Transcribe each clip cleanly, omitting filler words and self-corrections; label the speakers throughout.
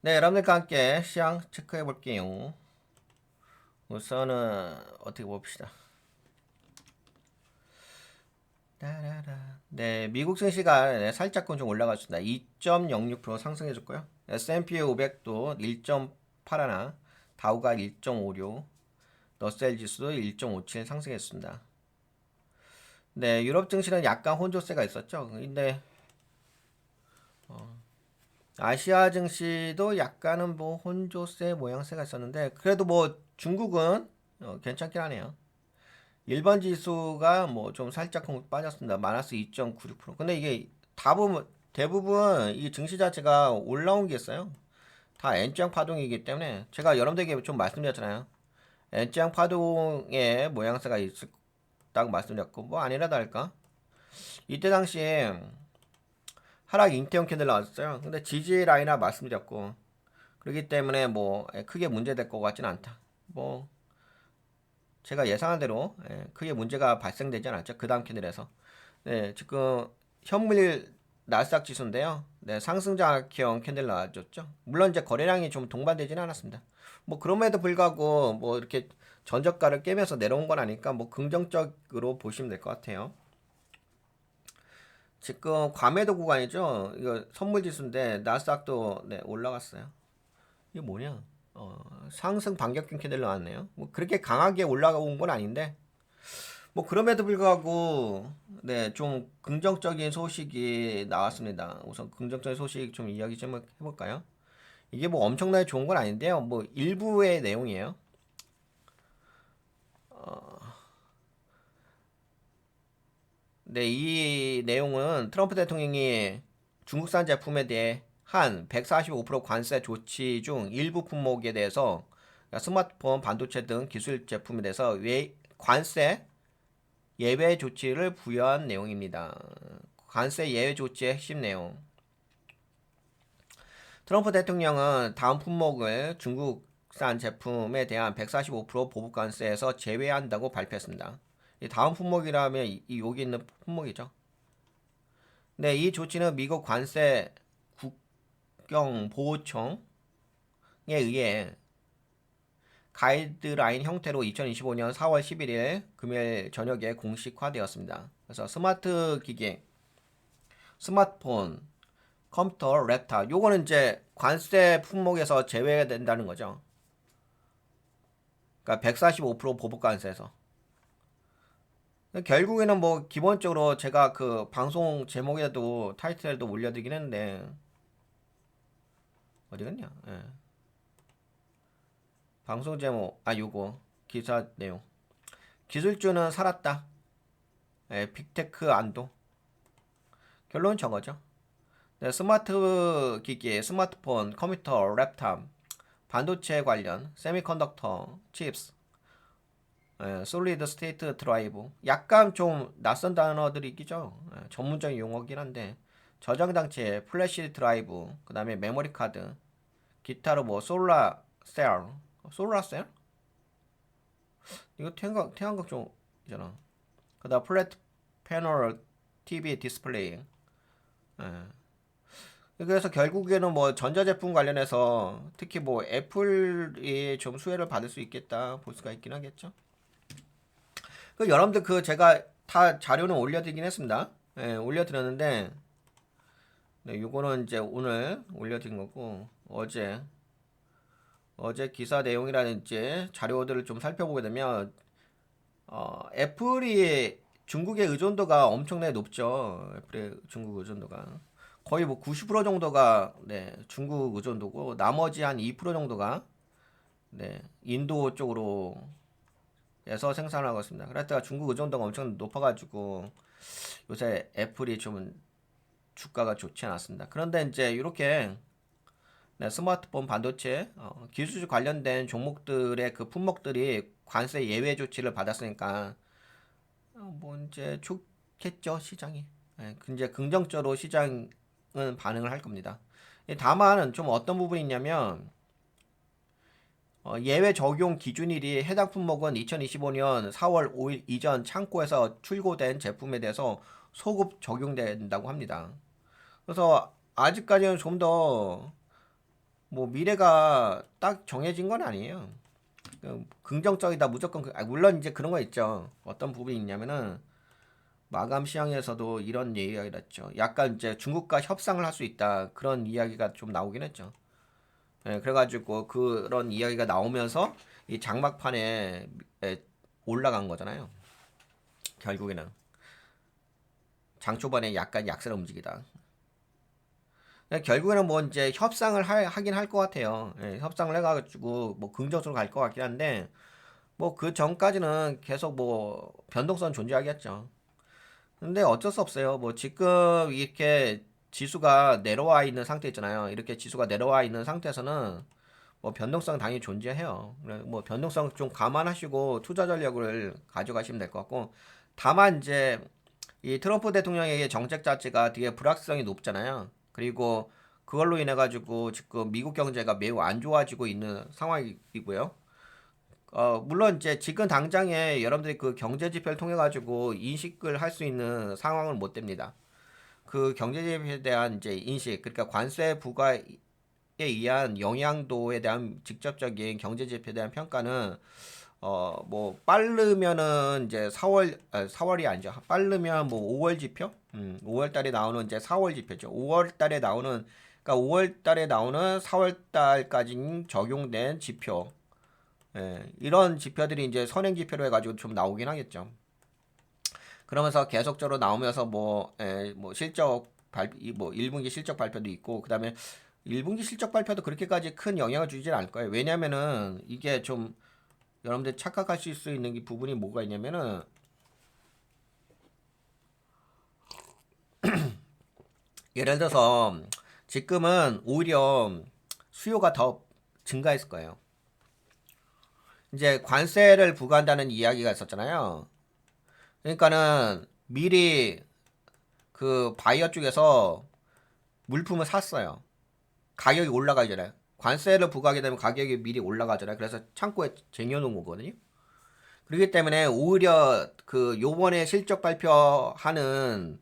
Speaker 1: 네, 여러분들과 함께 시장 체크해 볼게요. 우선은 어떻게 봅시다. 네, 미국 증시가 살짝 좀 올라갔습니다. 2.06% 상승해줬고요. S&P 500도 1.81, 다우가 1.56, 러셀 지수도 1.57 상승했습니다. 네, 유럽 증시는 약간 혼조세가 있었죠. 근데 아시아 증시도 약간은 뭐 혼조세 모양새가 있었는데 그래도 뭐 중국은 괜찮긴 하네요. 일반 지수가 뭐 좀 살짝 빠졌습니다. 마이너스 2.96%. 근데 이게 대부분 이 증시 자체가 올라온 게 있어요. 다 N장 파동이기 때문에 제가 여러분들에게 좀 말씀드렸잖아요. N장 파동의 모양새가 있다고 말씀드렸고 뭐 아니라도 할까? 이때 당시에 하락 인테온 캔들 나왔어요. 근데 지지 라인이라 말씀드렸고 그렇기 때문에 뭐 크게 문제될 것 같지는 않다. 뭐 제가 예상한 대로 크게 문제가 발생되지 않았죠. 그 다음 캔들에서. 네, 지금 현물 나스닥 지수인데요. 네, 상승장악형 캔들 나와줬죠. 물론 이제 거래량이 좀 동반되지는 않았습니다. 뭐 그럼에도 불구하고 뭐 이렇게 전저가를 깨면서 내려온 건 아니까 뭐 긍정적으로 보시면 될 것 같아요. 지금 과매도 구간이죠. 이거 선물 지수인데 나스닥도 네, 올라갔어요. 이게 뭐냐? 상승 반격형 캔들 나왔네요. 뭐 그렇게 강하게 올라온 건 아닌데 뭐 그럼에도 불구하고 네, 좀 긍정적인 소식이 나왔습니다. 우선 긍정적인 소식 좀 이야기 좀 해볼까요? 이게 뭐 엄청나게 좋은 건 아닌데요. 뭐 일부의 내용이에요. 네, 이 내용은 트럼프 대통령이 중국산 제품에 대해 한 145% 관세 조치 중 일부 품목에 대해서 스마트폰, 반도체 등 기술 제품에 대해서 관세 예외 조치를 부여한 내용입니다. 관세 예외 조치의 핵심 내용. 트럼프 대통령은 다음 품목을 중국산 제품에 대한 145% 보복 관세에서 제외한다고 발표했습니다. 이 다음 품목이라면 여기 있는 품목이죠. 네, 이 조치는 미국 관세 국경보호청에 의해 가이드라인 형태로 2025년 4월 11일 금요일 저녁에 공식화되었습니다. 그래서 스마트 기기, 스마트폰, 컴퓨터, 랩탑 요거는 이제 관세 품목에서 제외된다는 거죠. 그러니까 145% 보복 관세에서. 결국에는 뭐 기본적으로 제가 그 방송 제목에도 타이틀에도 올려드리긴 했는데 어디 갔냐? 예. 방송 제목 요거 기사 내용. 기술주는 살았다. 예, 빅테크 안도. 결론은 저거죠. 네, 스마트 기기, 스마트폰, 컴퓨터, 랩탑, 반도체 관련, 세미컨덕터, 칩스, 솔리드 스테이트 드라이브 약간 좀 낯선 단어들이 있죠. 전문적인 용어긴 한데 저장 장치, 플래시 드라이브, 그 다음에 메모리 카드, 기타로 뭐 솔라 셀? 이거 태양광 쪽이잖아. 그다음 플랫 패널 TV 디스플레이. 예. 그래서 결국에는 뭐 전자제품 관련해서 특히 뭐 애플이 좀 수혜를 받을 수 있겠다 볼 수가 있긴 하겠죠. 그 여러분들 그 제가 다 자료는 올려드리긴 했습니다. 예, 올려드렸는데 네, 요거는 이제 오늘 올려드린 거고 어제 기사 내용이라든지 자료들을 좀 살펴보게 되면 애플이 중국의 의존도가 엄청나게 높죠. 애플의 중국 의존도가 거의 뭐 90% 정도가 네, 중국 의존도고 나머지 한 2% 정도가 네, 인도 쪽으로 해서 생산을 하고 있습니다. 그랬다가 중국 의존도가 엄청 높아가지고 요새 애플이 좀 주가가 좋지 않았습니다. 그런데 이제 이렇게 네, 스마트폰 반도체 기술 관련된 종목들의 그 품목들이 관세 예외 조치를 받았으니까 뭐 이제 좋겠죠 시장이. 예, 이제 긍정적으로 시장은 반응을 할 겁니다. 다만 좀 어떤 부분이 있냐면 예외 적용 기준일이 해당 품목은 2025년 4월 5일 이전 창고에서 출고된 제품에 대해서 소급 적용된다고 합니다. 그래서 아직까지는 좀더 뭐 미래가 딱 정해진 건 아니에요. 긍정적이다 무조건 물론 이제 그런 거 있죠. 어떤 부분이 있냐면은 마감 시황에서도 이런 얘기가 있었죠. 약간 이제 중국과 협상을 할 수 있다 그런 이야기가 좀 나오긴 했죠. 예, 그래가지고 그런 이야기가 나오면서 이 장막판에 올라간 거잖아요. 결국에는 장 초반에 약간 약세를 움직이다. 결국에는 뭐 이제 협상을 하긴 할 것 같아요. 예, 협상을 해가지고 뭐 긍정적으로 갈 것 같긴 한데 뭐 그 전까지는 계속 뭐 변동성 존재하겠죠. 근데 어쩔 수 없어요. 뭐 지금 이렇게 지수가 내려와 있는 상태 있잖아요. 이렇게 지수가 내려와 있는 상태에서는 뭐 변동성 당연히 존재해요. 뭐 변동성 좀 감안하시고 투자 전략을 가져가시면 될 것 같고 다만 이제 이 트럼프 대통령의 정책 자체가 되게 불확실성이 높잖아요. 그리고 그걸로 인해 가지고 지금 미국 경제가 매우 안 좋아지고 있는 상황이고요. 물론 이제 지금 당장에 여러분들이 그 경제 지표를 통해 가지고 인식을 할 수 있는 상황은 못 됩니다. 그 경제 지표에 대한 이제 인식, 그러니까 관세 부과에 의한 영향도에 대한 직접적인 경제 지표에 대한 평가는 뭐 빠르면은 이제 4월이 아니죠. 빠르면 뭐 5월 지표? 5월 달에 나오는 이제 4월 지표죠. 5월 달에 나오는 그러니까 5월 달에 나오는 4월 달까지 적용된 지표. 예, 이런 지표들이 이제 선행 지표로 해가지고 좀 나오긴 하겠죠. 그러면서 계속적으로 나오면서 뭐 실적 뭐 1분기 실적 발표도 있고, 그다음에 1분기 실적 발표도 그렇게까지 큰 영향을 주진 않을 거예요. 왜냐면은 이게 좀 여러분들 착각하실 수 있는 부분이 뭐가 있냐면은 예를 들어서 지금은 오히려 수요가 더 증가했을 거예요. 이제 관세를 부과한다는 이야기가 있었잖아요. 그러니까는 미리 그 바이어 쪽에서 물품을 샀어요. 가격이 올라가잖아요. 관세를 부과하게 되면 가격이 미리 올라가잖아요. 그래서 창고에 쟁여놓은 거거든요. 그렇기 때문에 오히려 그 요번에 실적 발표하는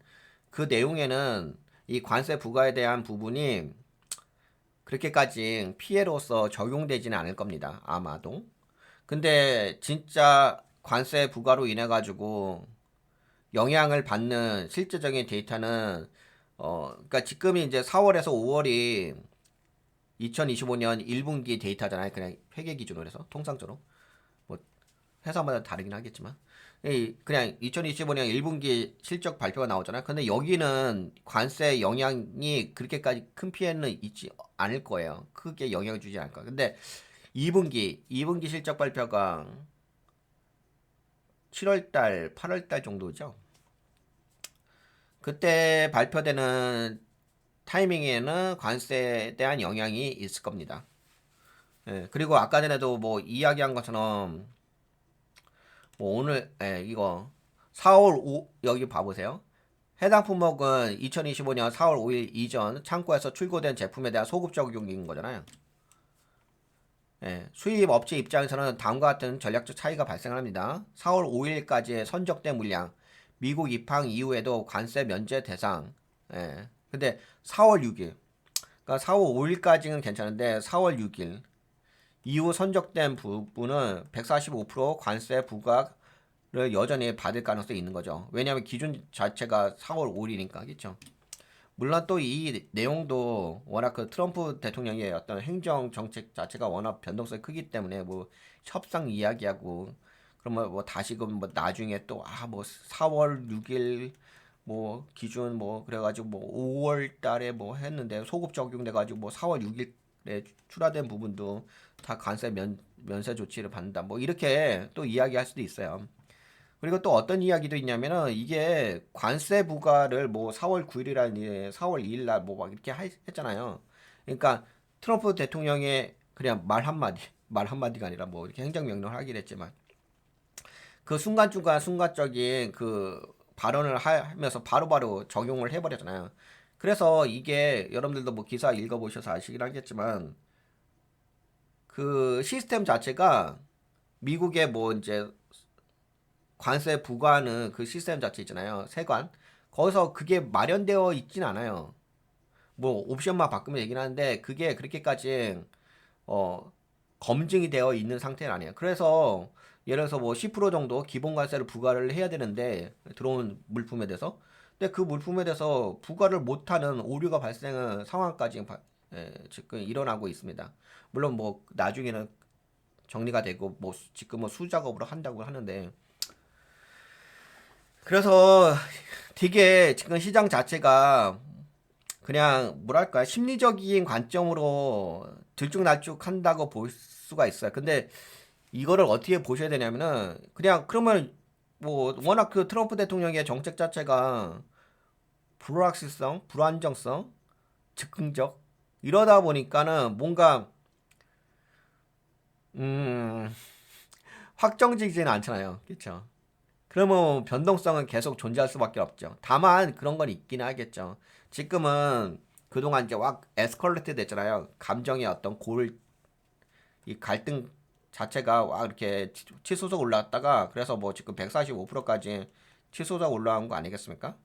Speaker 1: 그 내용에는 이 관세 부과에 대한 부분이 그렇게까지 피해로서 적용되지는 않을 겁니다. 아마도. 근데 진짜 관세 부과로 인해 가지고 영향을 받는 실질적인 데이터는 그러니까 지금이 이제 4월에서 5월이 2025년 1분기 데이터잖아요. 그냥 회계 기준으로 해서 통상적으로 뭐 회사마다 다르긴 하겠지만 그냥 2025년 1분기 실적 발표가 나오잖아요. 근데 여기는 관세 영향이 그렇게까지 큰 피해는 있지 않을 거예요. 크게 영향을 주지 않을 거예요. 근데 2분기 실적 발표가 7월달, 8월달 정도죠. 그때 발표되는 타이밍에는 관세에 대한 영향이 있을 겁니다. 예, 그리고 아까 전에도 뭐 이야기한 것처럼 뭐 오늘 이거 4월 5 여기 봐보세요. 해당 품목은 2025년 4월 5일 이전 창고에서 출고된 제품에 대한 소급 적용인 거잖아요. 예, 수입 업체 입장에서는 다음과 같은 전략적 차이가 발생합니다. 4월 5일까지의 선적된 물량, 미국 입항 이후에도 관세 면제 대상. 근데 4월 6일, 그러니까 4월 5일까지는 괜찮은데 4월 6일 이후 선적된 부분은 145% 관세 부과를 여전히 받을 가능성이 있는 거죠. 왜냐하면 기준 자체가 4월 5일이니까, 그렇죠? 물론 또 이 내용도 워낙 그 트럼프 대통령의 어떤 행정 정책 자체가 워낙 변동성이 크기 때문에 뭐 협상 이야기하고 그러면 뭐 다시금 뭐 나중에 또 뭐 4월 6일 뭐 기준 뭐 그래가지고 뭐 5월 달에 뭐 했는데 소급 적용돼가지고 뭐 4월 6일에 출하된 부분도 다 관세 면세 조치를 받는다 뭐 이렇게 또 이야기할 수도 있어요. 그리고 또 어떤 이야기도 있냐면은 이게 관세 부과를 뭐 4월 9일이라니 4월 2일 날 뭐 막 이렇게 했잖아요. 그러니까 트럼프 대통령의 그냥 말 한마디, 말 한마디가 아니라 뭐 이렇게 행정명령을 하긴 했지만 그 순간순간 순간적인 그 발언을 하면서 바로바로 적용을 해버렸잖아요. 그래서 이게 여러분들도 뭐 기사 읽어보셔서 아시긴 하겠지만 그 시스템 자체가 미국의 뭐 이제 관세 부과하는 그 시스템 자체 있잖아요. 세관. 거기서 그게 마련되어 있진 않아요. 뭐 옵션만 바꾸면 되긴 하는데 그게 그렇게까지 어 검증이 되어 있는 상태는 아니에요. 그래서 예를 들어서 뭐 10% 정도 기본 관세를 부과를 해야 되는데 들어온 물품에 대해서 근데 그 물품에 대해서 부과를 못하는 오류가 발생한 상황까지 지금 일어나고 있습니다. 물론 뭐 나중에는 정리가 되고 뭐 지금 뭐 수작업으로 한다고 하는데 그래서 되게 지금 시장 자체가 그냥 뭐랄까 심리적인 관점으로 들쭉날쭉한다고 볼 수가 있어요. 근데 이거를 어떻게 보셔야 되냐면은 그냥 그러면 뭐 워낙 그 트럼프 대통령의 정책 자체가 불확실성, 불안정성, 즉흥적 이러다 보니까는 뭔가 음 확정적이지는 않잖아요. 그렇죠? 그러면 변동성은 계속 존재할 수밖에 없죠. 다만 그런 건 있긴 하겠죠. 지금은 그동안 이제 확 에스컬레이트 됐잖아요. 감정의 어떤 이 갈등 자체가 와 이렇게 치솟아 올라왔다가 그래서 뭐 지금 145%까지 치솟아 올라온 거 아니겠습니까?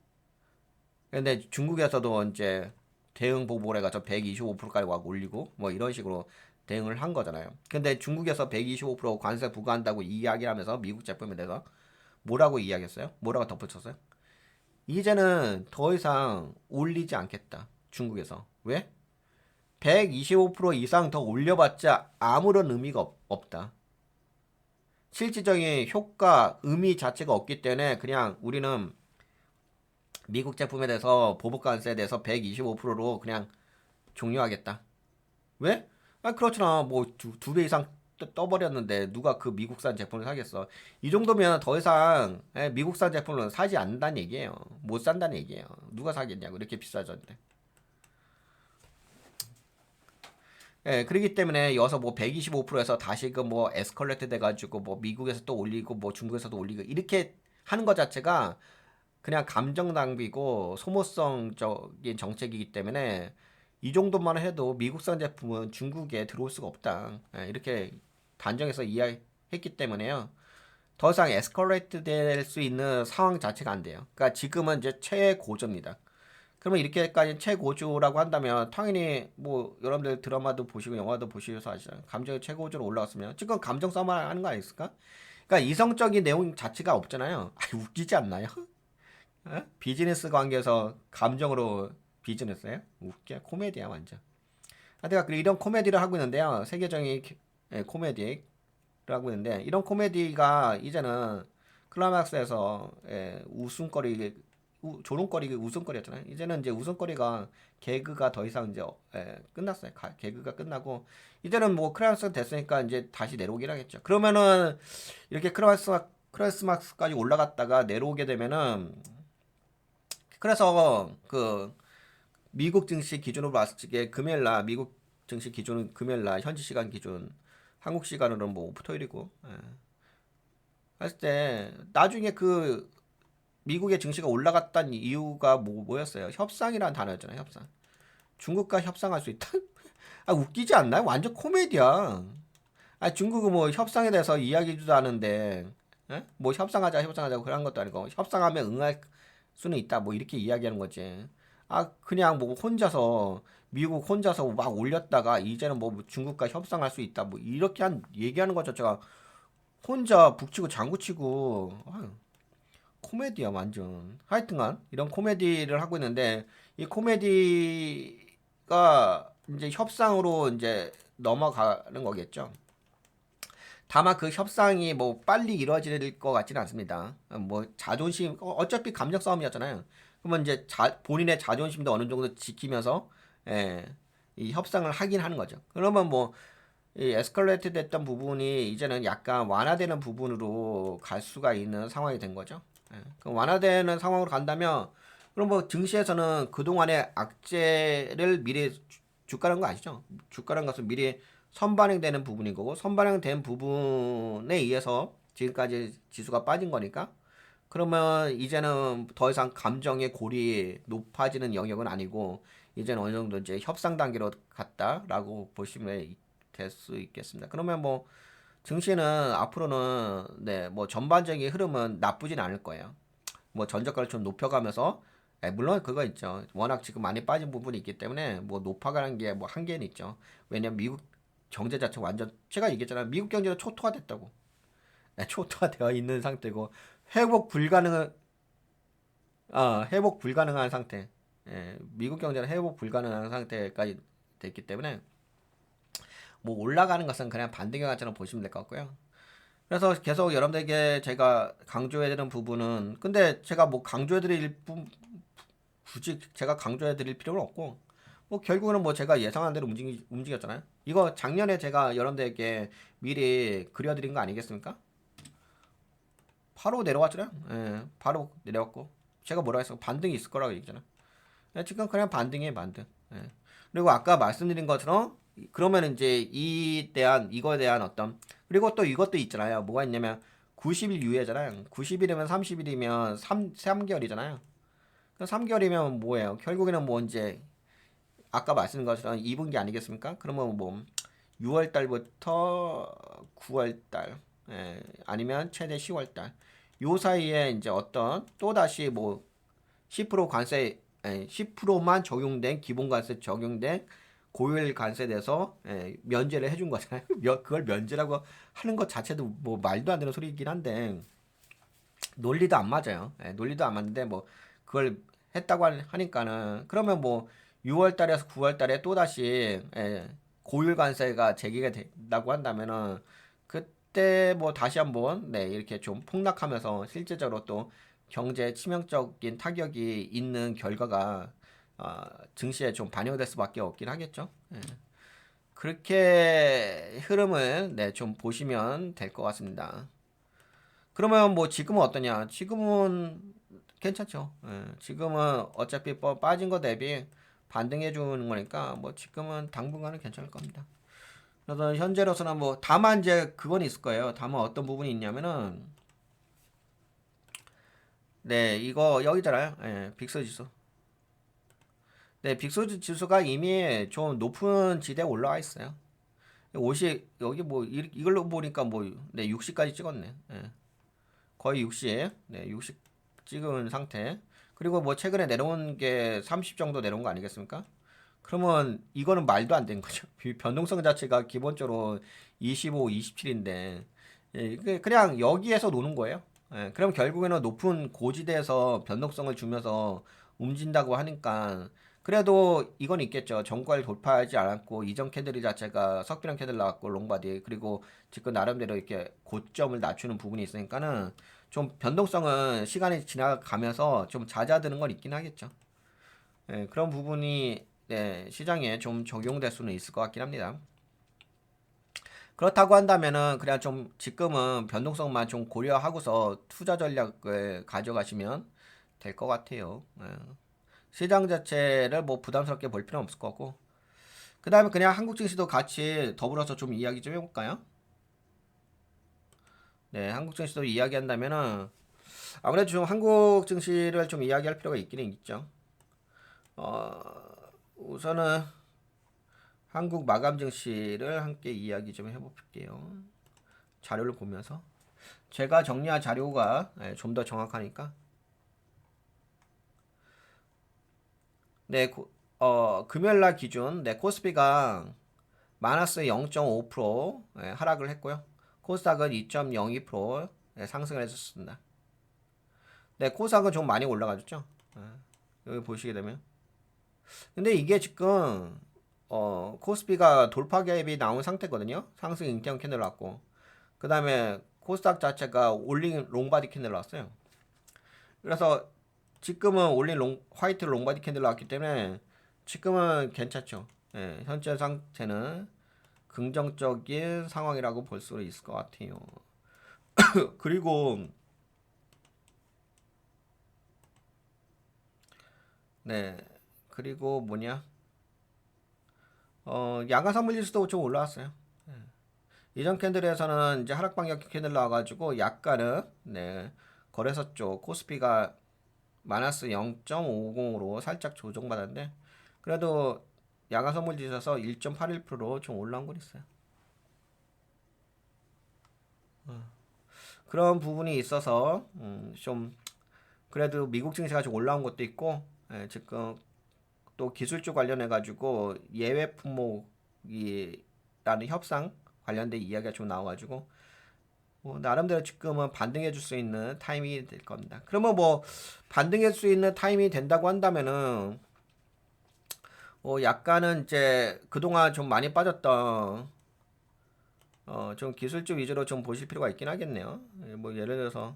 Speaker 1: 근데 중국에서도 이제 대응 보복을 해가지고 125%까지 와 올리고 뭐 이런 식으로 대응을 한 거잖아요. 근데 중국에서 125% 관세 부과한다고 이야기를 하면서 미국 제품에 대해서 뭐라고 이야기했어요? 뭐라고 덧붙였어요? 이제는 더 이상 올리지 않겠다. 중국에서. 왜? 125% 이상 더 올려봤자 아무런 의미가 없다. 실질적인 효과, 의미 자체가 없기 때문에 그냥 우리는 미국 제품에 대해서 보복관세에 대해서 125%로 그냥 종료하겠다. 왜? 아 그렇잖아. 뭐 두 배 이상 떠버렸는데 누가 그 미국산 제품을 사겠어. 이 정도면 더 이상 미국산 제품을 사지 않는다는 얘기예요. 못 산다는 얘기예요. 누가 사겠냐고 이렇게 비싸졌는데. 예, 그렇기 때문에 여기서 뭐 125%에서 다시금 뭐 에스컬레이트 돼가지고 뭐 미국에서 또 올리고 뭐 중국에서도 올리고 이렇게 하는 것 자체가 그냥 감정 낭비고 소모성적인 정책이기 때문에 이 정도만 해도 미국산 제품은 중국에 들어올 수가 없다. 예, 이렇게 단정해서 이야기했기 때문에요. 더 이상 에스컬레이트 될 수 있는 상황 자체가 안 돼요. 그러니까 지금은 이제 최고조입니다. 그러면 이렇게까지 최고조라고 한다면 당연히 뭐 여러분들 드라마도 보시고 영화도 보시면서 아시잖아요. 감정이 최고조로 올라왔으면 지금 감정 싸움을 하는 거 아닙니까? 그러니까 이성적인 내용 자체가 없잖아요. 아, 웃기지 않나요? 어? 비즈니스 관계에서 감정으로 비즈니스예요? 웃겨 코미디야 완전. 하여튼 이런 코미디를 하고 있는데요. 세계적인 코미디를 하고 있는데 이런 코미디가 이제는 클라이막스에서 웃음거리 조롱거리 웃음거리였잖아요. 이제는 이제 웃음거리가 개그가 더 이상 이제 끝났어요. 개그가 끝나고 이제는 뭐 클라이막스 됐으니까 이제 다시 내려오긴 하겠죠. 그러면은 이렇게 클라이막스까지 올라갔다가 내려오게 되면은 그래서 그 미국 증시 기준으로 봤을 때 금요일날 미국 증시 기준은 금요일날 현지 시간 기준 한국 시간으로는 뭐 오프토일이고 했을 때 나중에 그 미국의 증시가 올라갔던 이유가 뭐였어요? 협상이라는 단어였잖아요. 협상. 중국과 협상할 수 있다? 아 웃기지 않나요? 완전 코미디야. 아 중국은 뭐 협상에 대해서 이야기도 하는데 뭐 협상하자고 그런 것도 아니고 협상하면 응할 수는 있다 뭐 이렇게 이야기하는 거지. 아 그냥 뭐 혼자서 미국 혼자서 막 올렸다가 이제는 뭐 중국과 협상할 수 있다 뭐 이렇게 얘기하는 것 자체가 혼자 북치고 장구치고 아유, 코미디야 완전. 하여튼간 이런 코미디를 하고 있는데 이 코미디가 이제 협상으로 이제 넘어가는 거겠죠. 다만 그 협상이 뭐 빨리 이루어질 것 같지는 않습니다. 뭐 자존심 어차피 감정 싸움이었잖아요. 그러면 이제 본인의 자존심도 어느 정도 지키면서 예, 이 협상을 하긴 하는 거죠. 그러면 뭐 이 에스컬레이트 됐던 부분이 이제는 약간 완화되는 부분으로 갈 수가 있는 상황이 된 거죠. 예, 그 완화되는 상황으로 간다면 그럼 뭐 증시에서는 그동안의 악재를 미리 주가라는 거 아시죠? 주가라는 것은 미리 선반영되는 부분인 거고 선반영된 부분에 의해서 지금까지 지수가 빠진 거니까 그러면 이제는 더 이상 감정의 골이 높아지는 영역은 아니고 이제는 어느 정도 이제 협상 단계로 갔다라고 보시면 될 수 있겠습니다. 그러면 뭐 증시는 앞으로는 네 뭐 전반적인 흐름은 나쁘진 않을 거예요. 뭐 전저가를 좀 높여가면서 물론 그거 있죠. 워낙 지금 많이 빠진 부분이 있기 때문에 뭐 높아가는 게 뭐 한계는 있죠. 왜냐면 미국 경제 자체 완전 제가 얘기했잖아요. 미국 경제가 초토화됐다고. 초토화되어 있는 상태고 회복 불가능한 회복 불가능한 상태. 미국 경제는 회복 불가능한 상태까지 됐기 때문에 뭐 올라가는 것은 그냥 반등형처럼 보시면 될 것 같고요. 그래서 계속 여러분들에게 제가 강조해야 되는 부분은 근데 제가 뭐 강조해 드릴 굳이 제가 강조해 드릴 필요는 없고 뭐 결국에는 뭐 제가 예상한 대로 움직였잖아요. 이거 작년에 제가 여러분들에게 미리 그려드린 거 아니겠습니까? 바로 내려왔잖아요. 바로 내려왔고 제가 뭐라 했어? 반등이 있을 거라고 얘기잖아요. 지금 그냥 반등이에요, 반등. 그리고 아까 말씀드린 것처럼 그러면 이제 이거에 대한 어떤 그리고 또 이것도 있잖아요. 뭐가 있냐면 90일 유예잖아요. 90일이면 30일이면 3개월이잖아요. 3개월이면 뭐예요? 결국에는 뭐 이제 아까 말씀드린 것처럼 2분기 아니겠습니까? 그러면 뭐 6월 달부터 9월 달 아니면 최대 10월 달 요 사이에 이제 어떤 또다시 뭐 10% 관세 10%만 적용된 기본 관세 적용된 고율 관세에 대해서 면제를 해준 거잖아요. 그걸 면제라고 하는 것 자체도 뭐 말도 안 되는 소리이긴 한데 논리도 안 맞아요. 논리도 안 맞는데 뭐 그걸 했다고 하니까는 그러면 뭐 6월 달에서 9월 달에 또다시 고율 관세가 제기가 된다고 한다면은 그때 뭐 다시 한번 이렇게 좀 폭락하면서 실제적으로 또 경제에 치명적인 타격이 있는 결과가 증시에 좀 반영될 수밖에 없긴 하겠죠. 그렇게 흐름을 좀 보시면 될 것 같습니다. 그러면 뭐 지금은 어떠냐? 지금은 괜찮죠. 지금은 어차피 빠진 거 대비 반등해 주는 거니까 뭐 지금은 당분간은 괜찮을 겁니다. 그래서 현재로서는 뭐 다만 이제 그건 있을 거예요. 다만 어떤 부분이 있냐면은 이거 여기잖아요. 빅스 지수. 빅스 지수가 이미 좀 높은 지대에 올라와 있어요. 50 여기 뭐 이걸로 보니까 뭐 60까지 찍었네. 거의 60, 60 찍은 상태. 그리고 뭐 최근에 내려온 게 30 정도 내려온 거 아니겠습니까? 그러면 이거는 말도 안 되는 거죠. 변동성 자체가 기본적으로 25, 27인데 그냥 여기에서 노는 거예요. 그럼 결국에는 높은 고지대에서 변동성을 주면서 움직인다고 하니까 그래도 이건 있겠죠. 정가를 돌파하지 않았고 이전 캔들 자체가 석비랑 캔들 나왔고 롱바디 그리고 지금 나름대로 이렇게 고점을 낮추는 부분이 있으니까는 좀 변동성은 시간이 지나가면서 좀 잦아드는 건 있긴 하겠죠. 그런 부분이 시장에 좀 적용될 수는 있을 것 같긴 합니다. 그렇다고 한다면은 그냥 좀 지금은 변동성만 좀 고려하고서 투자 전략을 가져가시면 될 것 같아요. 시장 자체를 뭐 부담스럽게 볼 필요는 없을 것 같고 그 다음에 그냥 한국 증시도 같이 더불어서 좀 이야기 좀 해볼까요? 한국 증시도 이야기한다면은 아무래도 좀 한국 증시를 좀 이야기할 필요가 있기는 있죠. 어, 우선은 한국 마감 증시를 함께 이야기 좀 해볼게요. 자료를 보면서 제가 정리한 자료가 좀 더 정확하니까 금요일날 기준 코스피가 마이너스 0.5% 하락을 했고요. 코스닥은 2.02% 상승을 했었습니다. 코스닥은 좀 많이 올라가졌죠. 여기 보시게 되면 근데 이게 지금 코스피가 돌파 갭이 나온 상태거든요. 상승 인테형 캔들 났고 그 다음에 코스닥 자체가 올린 롱바디 캔들 나왔어요. 그래서 지금은 올린 화이트 롱바디 캔들 나왔기 때문에 지금은 괜찮죠. 현재 상태는 긍정적인 상황이라고 볼 수 있을 것 같아요. 그리고 네 그리고 뭐냐 야간 선물 지수도 좀 올라왔어요. 이전 캔들에서는 이제 하락 방향 캔들 나와가지고 약간은 거래소 쪽 코스피가 마이너스 0.50으로 살짝 조정받았는데 그래도 야간 선물 지수에서 1.81%로 좀 올라온 건 있어요. 그런 부분이 있어서 좀 그래도 미국 증시가 좀 올라온 것도 있고 지금 또 기술주 관련해 가지고 예외 품목이라는 협상 관련된 이야기가 좀 나와가지고 뭐 나름대로 지금은 반등해 줄 수 있는 타이밍이 될 겁니다. 그러면 뭐 반등해 줄 수 있는 타이밍이 된다고 한다면은 약간은 이제 그동안 좀 많이 빠졌던 좀 기술주 위주로 좀 보실 필요가 있긴 하겠네요. 뭐 예를 들어서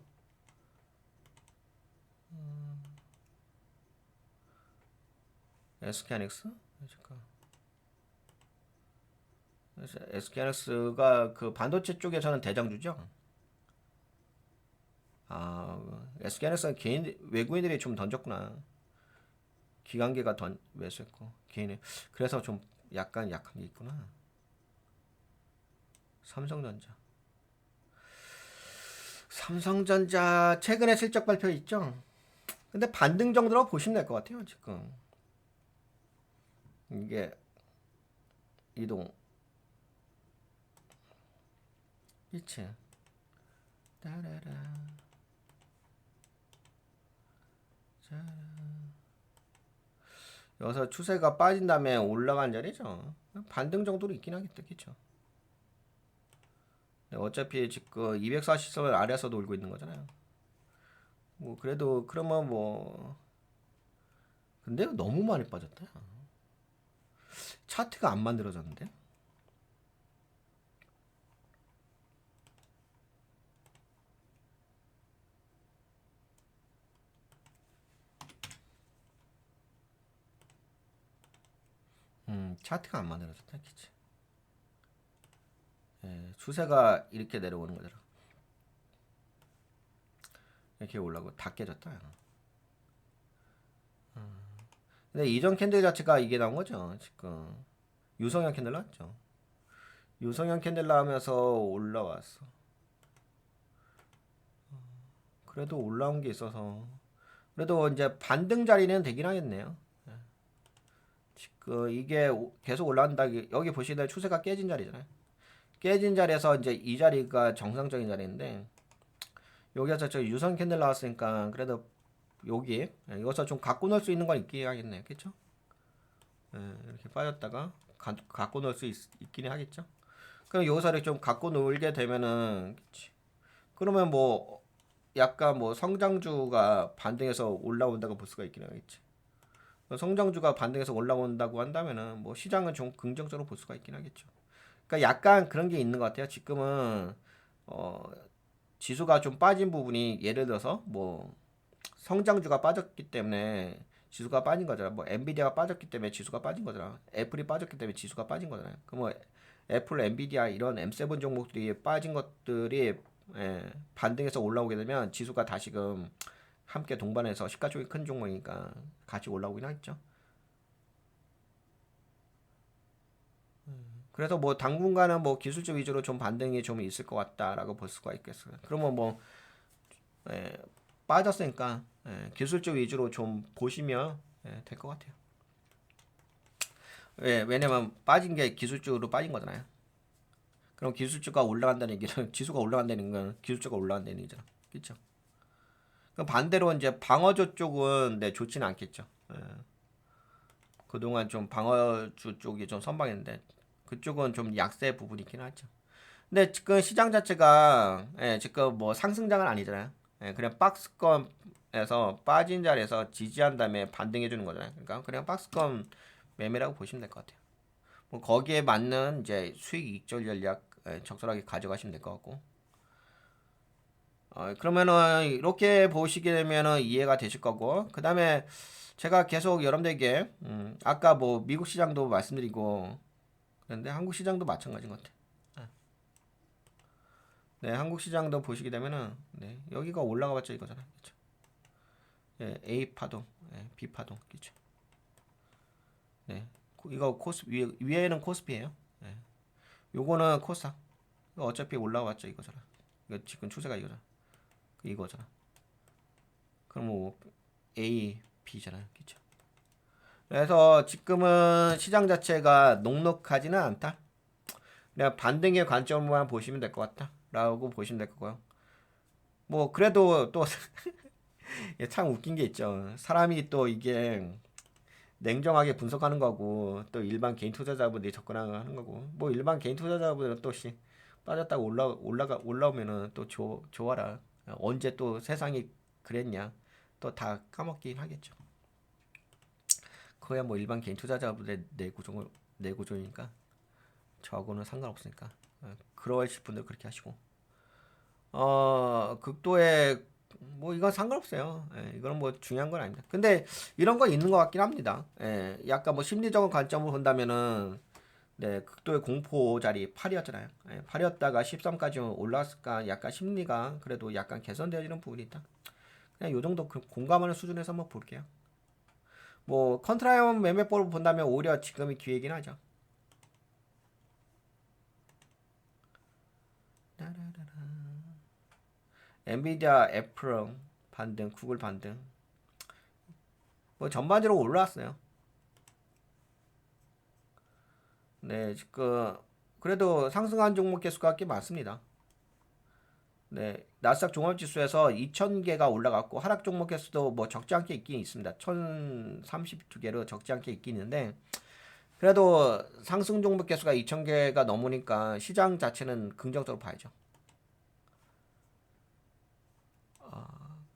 Speaker 1: SK하이닉스? 잠깐. SK하이닉스가 그 반도체 쪽에서는 대장주죠. SK하이닉스는 개인 외국인들이 좀 던졌구나. 기관계가 매수했고 개인이 그래서 좀 약간 약한 게 있구나. 삼성전자 최근에 실적 발표 있죠. 근데 반등 정도로 보시면 될 것 같아요. 지금 이게 이동 이치 따라라 자 여기서 추세가 빠진 다음에 올라간 자리죠. 반등 정도로 있긴 하겠다, 그쵸? 어차피 지금 240선 아래에서 놀고 있는 거잖아요. 뭐 그래도 그러면 뭐 근데 너무 많이 빠졌다. 차트가 안 만들어졌는데? 차트가 안 만들어졌다, 그치? 추세가 이렇게 내려오는 거잖아. 이렇게 올라고 다 깨졌다. 근데 이전 캔들 자체가 이게 나온 거죠. 지금 유성형 캔들 나왔죠. 유성형 캔들 나오면서 올라왔어. 그래도 올라온 게 있어서 그래도 이제 반등 자리는 되긴 하겠네요. 지금 이게 계속 올라간다. 여기 보시면 추세가 깨진 자리잖아요. 깨진 자리에서 이제 이 자리가 정상적인 자리인데 여기서 저 유성 캔들 나왔으니까 그래도 여기 이것서 좀 갖고 놀 수 있는 건 있긴 하겠네요. 그쵸? 이렇게 빠졌다가 갖고 놀 수 있긴 하겠죠. 그럼 여기서 이렇게 좀 갖고 놀게 되면은 그치? 그러면 뭐 약간 뭐 성장주가 반등해서 올라온다고 볼 수가 있긴 하겠지. 성장주가 반등해서 올라온다고 한다면은 뭐 시장은 좀 긍정적으로 볼 수가 있긴 하겠죠. 그러니까 약간 그런 게 있는 것 같아요. 지금은 어 지수가 좀 빠진 부분이 예를 들어서 뭐 성장주가 빠졌기 때문에 지수가 빠진 거잖아. 뭐 엔비디아가 빠졌기 때문에 지수가 빠진 거잖아. 애플이 빠졌기 때문에 지수가 빠진 거잖아요. 그럼 뭐 애플, 엔비디아 이런 M7 종목들이 빠진 것들이 반등해서 올라오게 되면 지수가 다시금 함께 동반해서 시가총이 큰 종목이니까 같이 올라오긴 하겠죠. 그래서 뭐 당분간은 뭐 기술적 위주로 좀 반등이 좀 있을 것 같다라고 볼 수가 있겠어요. 그러면 뭐 예, 빠졌으니까 기술적 위주로 좀 보시면 될 것 같아요. 왜냐면 빠진 게 기술적으로 빠진 거잖아요. 그럼 기술주가 올라간다는 얘기는 지수가 올라간다는 건 기술주가 올라간다는 얘기잖아. 그렇죠? 그럼 반대로 이제 방어주 쪽은 좋지는 않겠죠. 그동안 좀 방어주 쪽이 좀 선방했는데 그쪽은 좀 약세 부분이 있긴 하죠. 근데 지금 시장 자체가 지금 뭐 상승장은 아니잖아요. 그냥 박스권에서 빠진 자리에서 지지한 다음에 반등해 주는 거잖아요. 그러니까 그냥 박스권 매매라고 보시면 될 것 같아요. 뭐 거기에 맞는 이제 수익 익절 전략 적절하게 가져가시면 될 것 같고. 그러면은 이렇게 보시게 되면은 이해가 되실 거고. 그다음에 제가 계속 여러분들에게 아까 뭐 미국 시장도 말씀드리고 그런데 한국 시장도 마찬가지인 것 같아요. 네, 한국 시장도 보시게 되면은 여기가 올라가봤자 이거잖아, 그렇죠? A 파동, B 파동, 그렇죠? 네, 이거 위에는 코스피예요. 요거는 코스닥. 이거 어차피 올라가봤자 이거잖아. 이거 지금 추세가 이거잖아. 그럼 뭐 A, B잖아요, 그렇죠? 그래서 지금은 시장 자체가 녹록하지는 않다. 그냥 반등의 관점만 보시면 될 것 같다. 라고 보시면 될 거고요. 뭐 그래도 또 예, 참 웃긴 게 있죠. 사람이 또 이게 냉정하게 분석하는 거고 또 일반 개인 투자자분들이 접근하는 거고 뭐 일반 개인 투자자분들은 또 빠졌다가 올라오면은 또 좋아라. 언제 또 세상이 그랬냐 또 다 까먹긴 하겠죠. 그거야 뭐 일반 개인 투자자분의 내구조니까 저하고는 상관없으니까 그러실 분들 그렇게 하시고 극도의 뭐 이건 상관없어요. 예, 이거는 뭐 중요한 건 아닙니다. 근데 이런 건 있는 것 같긴 합니다. 예, 약간 뭐 심리적인 관점으로 본다면은 네, 극도의 공포 자리 8이었잖아요. 예, 8이었다가 13까지 올라왔을까 약간 심리가 그래도 약간 개선되어지는 부분이 있다. 그냥 요 정도 공감하는 수준에서 한번 볼게요. 뭐 컨트라이언 매매법으로 본다면 오히려 지금이 기회이긴 하죠. 엔비디아, 애플 반등, 구글 반등. 뭐 전반적으로 올라왔어요. 네, 지금 그래도 상승한 종목 개수가 꽤 많습니다. 네, 나스닥 종합지수에서 2,000개가 올라갔고 하락 종목 개수도 뭐 적지 않게 있긴 있습니다. 1,032개로 적지 않게 있긴 있는데 그래도 상승 종목 개수가 2,000개가 넘으니까 시장 자체는 긍정적으로 봐야죠.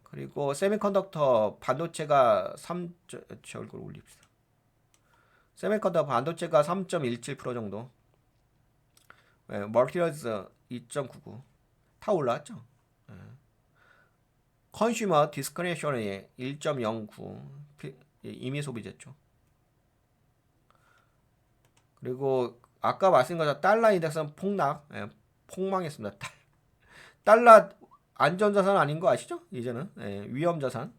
Speaker 1: 그리고 세미컨덕터 반도체가 제 얼굴 올립시다. 세미컨덕터 반도체가 3.17% 정도. 네, 멀티러즈 2.99. 다 올라왔죠. 네. 컨슈머 디스크레셔너의 1.09 임의 소비재죠. 그리고 아까 말씀드린 것처럼 달러 인덱스는 폭락, 예, 폭망했습니다. 달러 안전자산 아닌 거 아시죠? 이제는 예, 위험자산.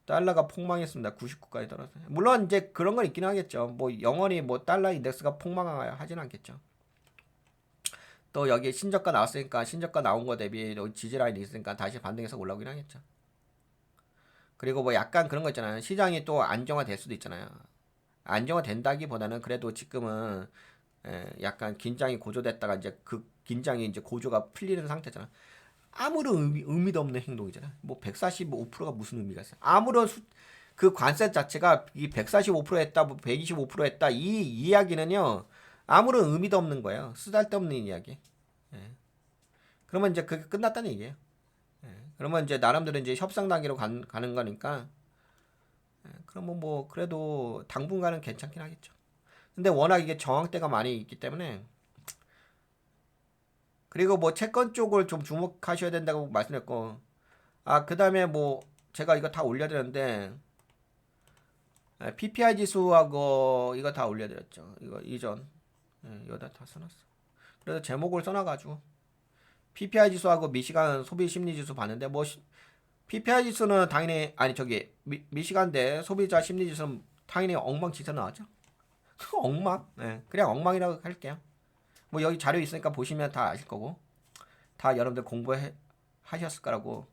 Speaker 1: 달러가 폭망했습니다. 99까지 떨어졌어요. 물론 이제 그런 건 있긴 하겠죠. 뭐 영원히 뭐 달러 인덱스가 폭망하진 않겠죠. 또 여기 신저가 나왔으니까 신저가 나온 거 대비 지지라인이 있으니까 다시 반등해서 올라오긴 하겠죠. 그리고 뭐 약간 그런 거 있잖아요. 시장이 또 안정화될 수도 있잖아요. 안정화된다기보다는 그래도 지금은 약간 긴장이 고조됐다가 이제 그 긴장이 이제 고조가 풀리는 상태잖아. 아무런 의미도 없는 행동이잖아. 뭐 145%가 무슨 의미가 있어? 그 관세 자체가 이 145% 했다, 뭐 125% 했다 이 이야기는요 아무런 의미도 없는 거예요. 쓰잘데없는 이야기. 예. 그러면 이제 그게 끝났다는 얘기예요. 그러면 이제 나름대로 이제 협상 단계로 가는 거니까. 그러면 뭐 그래도 당분간은 괜찮긴 하겠죠. 근데 워낙 이게 저항대가 많이 있기 때문에 그리고 뭐 채권 쪽을 좀 주목하셔야 된다고 말씀했고 그 다음에 뭐 제가 이거 다 올려드렸는데 PPI 지수하고 이거 다 올려드렸죠. 이거 이전 여기다 다 써놨어. 그래서 제목을 써놔가지고 PPI 지수하고 미시간 소비 심리 지수 봤는데 뭐 PPI 지수는 당연히 아니 저기 미시간대 소비자 심리 지수는 당연히 엉망진짜 나왔죠. 엉망? 네, 그냥 엉망이라고 할게요. 뭐 여기 자료 있으니까 보시면 다 아실 거고 다 여러분들 공부해 하셨을 거라고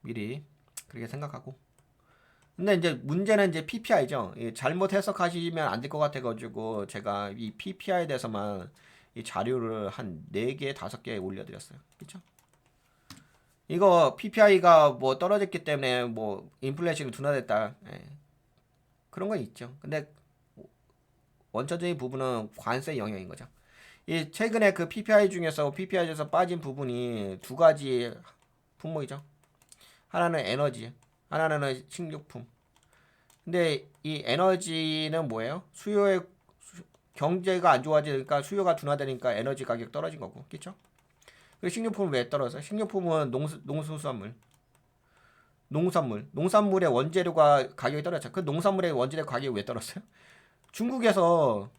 Speaker 1: 미리 그렇게 생각하고. 근데 이제 문제는 이제 PPI죠. 잘못 해석하시면 안 될 것 같아가지고 제가 이 PPI에 대해서만 이 자료를 한 4개, 5개 올려드렸어요. 그쵸? 이거 PPI가 뭐 떨어졌기 때문에 뭐 인플레이션이 둔화됐다. 그런 건 있죠. 근데 원천적인 부분은 관세 영역인 거죠. 이 최근에 그 PPI 중에서 PPI에서 빠진 부분이 두 가지 품목이죠. 하나는 에너지, 하나는 식료품. 근데 이 에너지는 뭐예요? 경제가 안 좋아지니까 수요가 둔화되니까 에너지 가격 떨어진 거고, 그렇죠? 그리고 식료품은 왜 떨어져? 식료품은 농산물의 원재료가 가격이 떨어졌죠. 그 농산물의 원재료 가격이 왜 떨었어요? 중국에서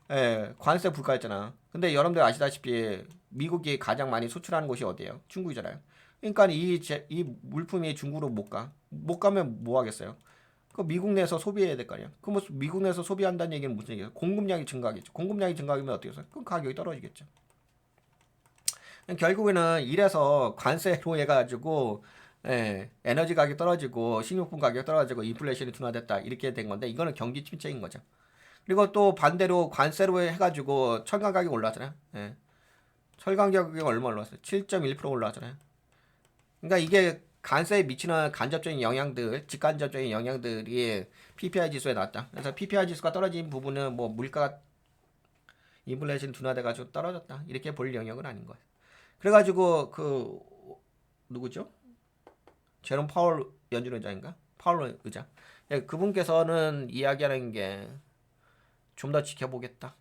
Speaker 1: 관세 불가했잖아. 근데 여러분들 아시다시피 미국이 가장 많이 수출하는 곳이 어디예요? 중국이잖아요. 그러니까 이 물품이 중국으로 못 가. 못 가면 뭐 하겠어요? 그 미국 내에서 소비해야 될 거 아니야. 그럼 미국 내에서 소비한다는 얘기는 무슨 얘기예요? 공급량이 증가하겠죠. 공급량이 증가하면 어떻게 해서? 그럼 가격이 떨어지겠죠. 결국에는 이래서 관세로 해가지고 에너지 가격이 떨어지고 식료품 가격이 떨어지고 인플레이션이 둔화됐다 이렇게 된 건데 이거는 경기 침체인 거죠. 그리고 또 반대로 관세로 해가지고 철강 가격이 올랐잖아요. 철강 가격이 얼마 올랐어요? 7.1% 올랐잖아요. 그러니까 이게 관세에 미치는 간접적인 영향들, 직간접적인 영향들이 PPI 지수에 나왔다. 그래서 PPI 지수가 떨어진 부분은 뭐 물가가 인플레이션 둔화돼가지고 떨어졌다. 이렇게 볼 영역은 아닌 거예요. 그래가지고 그 누구죠? 제롬 파월 연준 의장인가? 파월 의장. 예, 그분께서는 이야기하는 게 좀 더 지켜보겠다.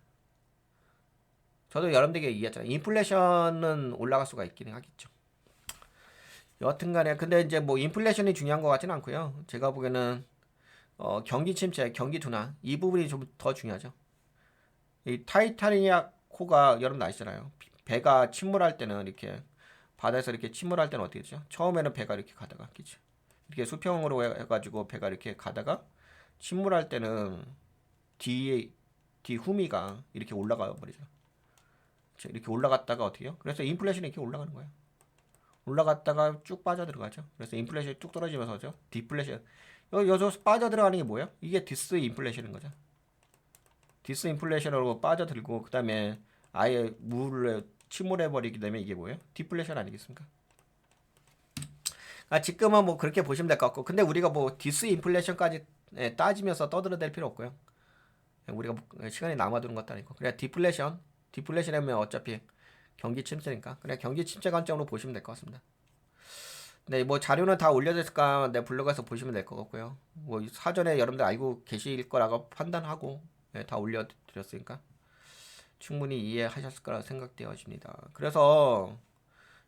Speaker 1: 저도 여러분들에게 얘기했잖아요. 인플레이션은 올라갈 수가 있기는 하겠죠. 여하튼간에 근데 이제 뭐 인플레이션이 중요한 것 같지는 않고요. 제가 보기에는 경기 침체, 경기 둔화 이 부분이 좀 더 중요하죠. 이 타이타닉 호가 여러분 아시잖아요. 배가 침몰할 때는 이렇게 바다에서 이렇게 침몰할 때는 어떻게 되죠? 처음에는 배가 이렇게 가다가 그죠? 이렇게 수평으로 해가지고 배가 이렇게 가다가 침몰할 때는 뒤 후미가 이렇게 올라가 버리죠. 그쵸? 이렇게 올라갔다가 어떻게요? 그래서 인플레이션이 이렇게 올라가는 거예요. 올라갔다가 쭉 빠져 들어가죠. 그래서 인플레이션이 쭉 떨어지면서죠. 디플레이션. 여기서 빠져 들어가는 게 뭐예요? 이게 디스 인플레이션인 거죠. 디스 인플레이션으로 빠져들고 그다음에 아예 물을 침몰해 버리기 때문에 이게 뭐예요? 디플레이션 아니겠습니까? 아, 지금은 뭐 그렇게 보시면 될 것 같고 근데 우리가 뭐 디스 인플레이션까지 따지면서 떠들어댈 필요 없고요. 우리가 시간이 남아도는 것도 아니고 그냥 디플레이션이면 어차피 경기 침체니까 그냥 경기 침체 관점으로 보시면 될 것 같습니다. 네, 뭐 자료는 다 올려졌을까 내 블로그에서 보시면 될 것 같고요. 뭐 사전에 여러분들 알고 계실 거라고 판단하고 다 올려드렸으니까 충분히 이해하셨을 거라 생각되어집니다. 그래서